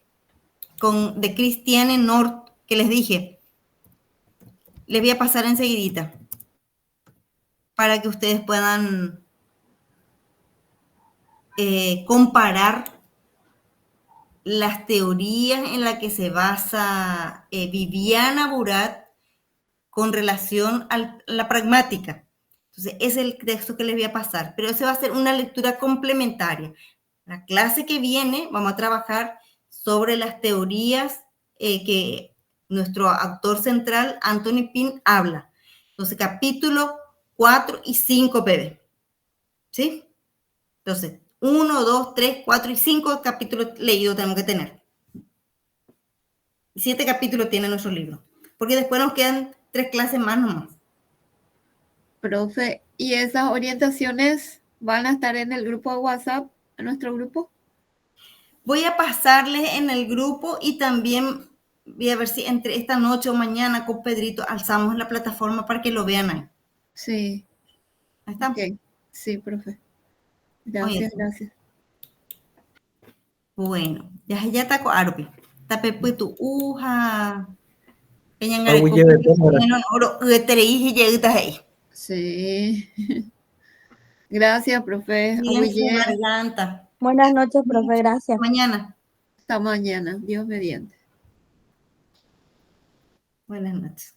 Christiane North, que les dije. Les voy a pasar enseguidita para que ustedes puedan comparar las teorías en las que se basa Viviana Burat con relación a la pragmática. Entonces, ese es el texto que les voy a pasar, pero ese va a ser una lectura complementaria. La clase que viene vamos a trabajar sobre las teorías que nuestro autor central, Anthony Pinn, habla. Entonces, capítulo 4 y 5, bebé. ¿Sí? Entonces, 1, 2, 3, 4 y 5 capítulos leídos tenemos que tener. 7 capítulos tiene nuestro libro. Porque después nos quedan 3 clases más nomás. Profe, ¿y esas orientaciones van a estar en el grupo de WhatsApp, en nuestro grupo? Voy a pasarles en el grupo y también voy a ver si entre esta noche o mañana con Pedrito alzamos la plataforma para que lo vean ahí. Sí. Ahí está. Okay. Sí, profe. Gracias, gracias. Bueno, ya está con Arpi. Tape pues tu uja. Sí. Gracias, profe. Buenas noches, profe. Gracias. Mañana. Hasta mañana. Dios mediante. Buenas noches.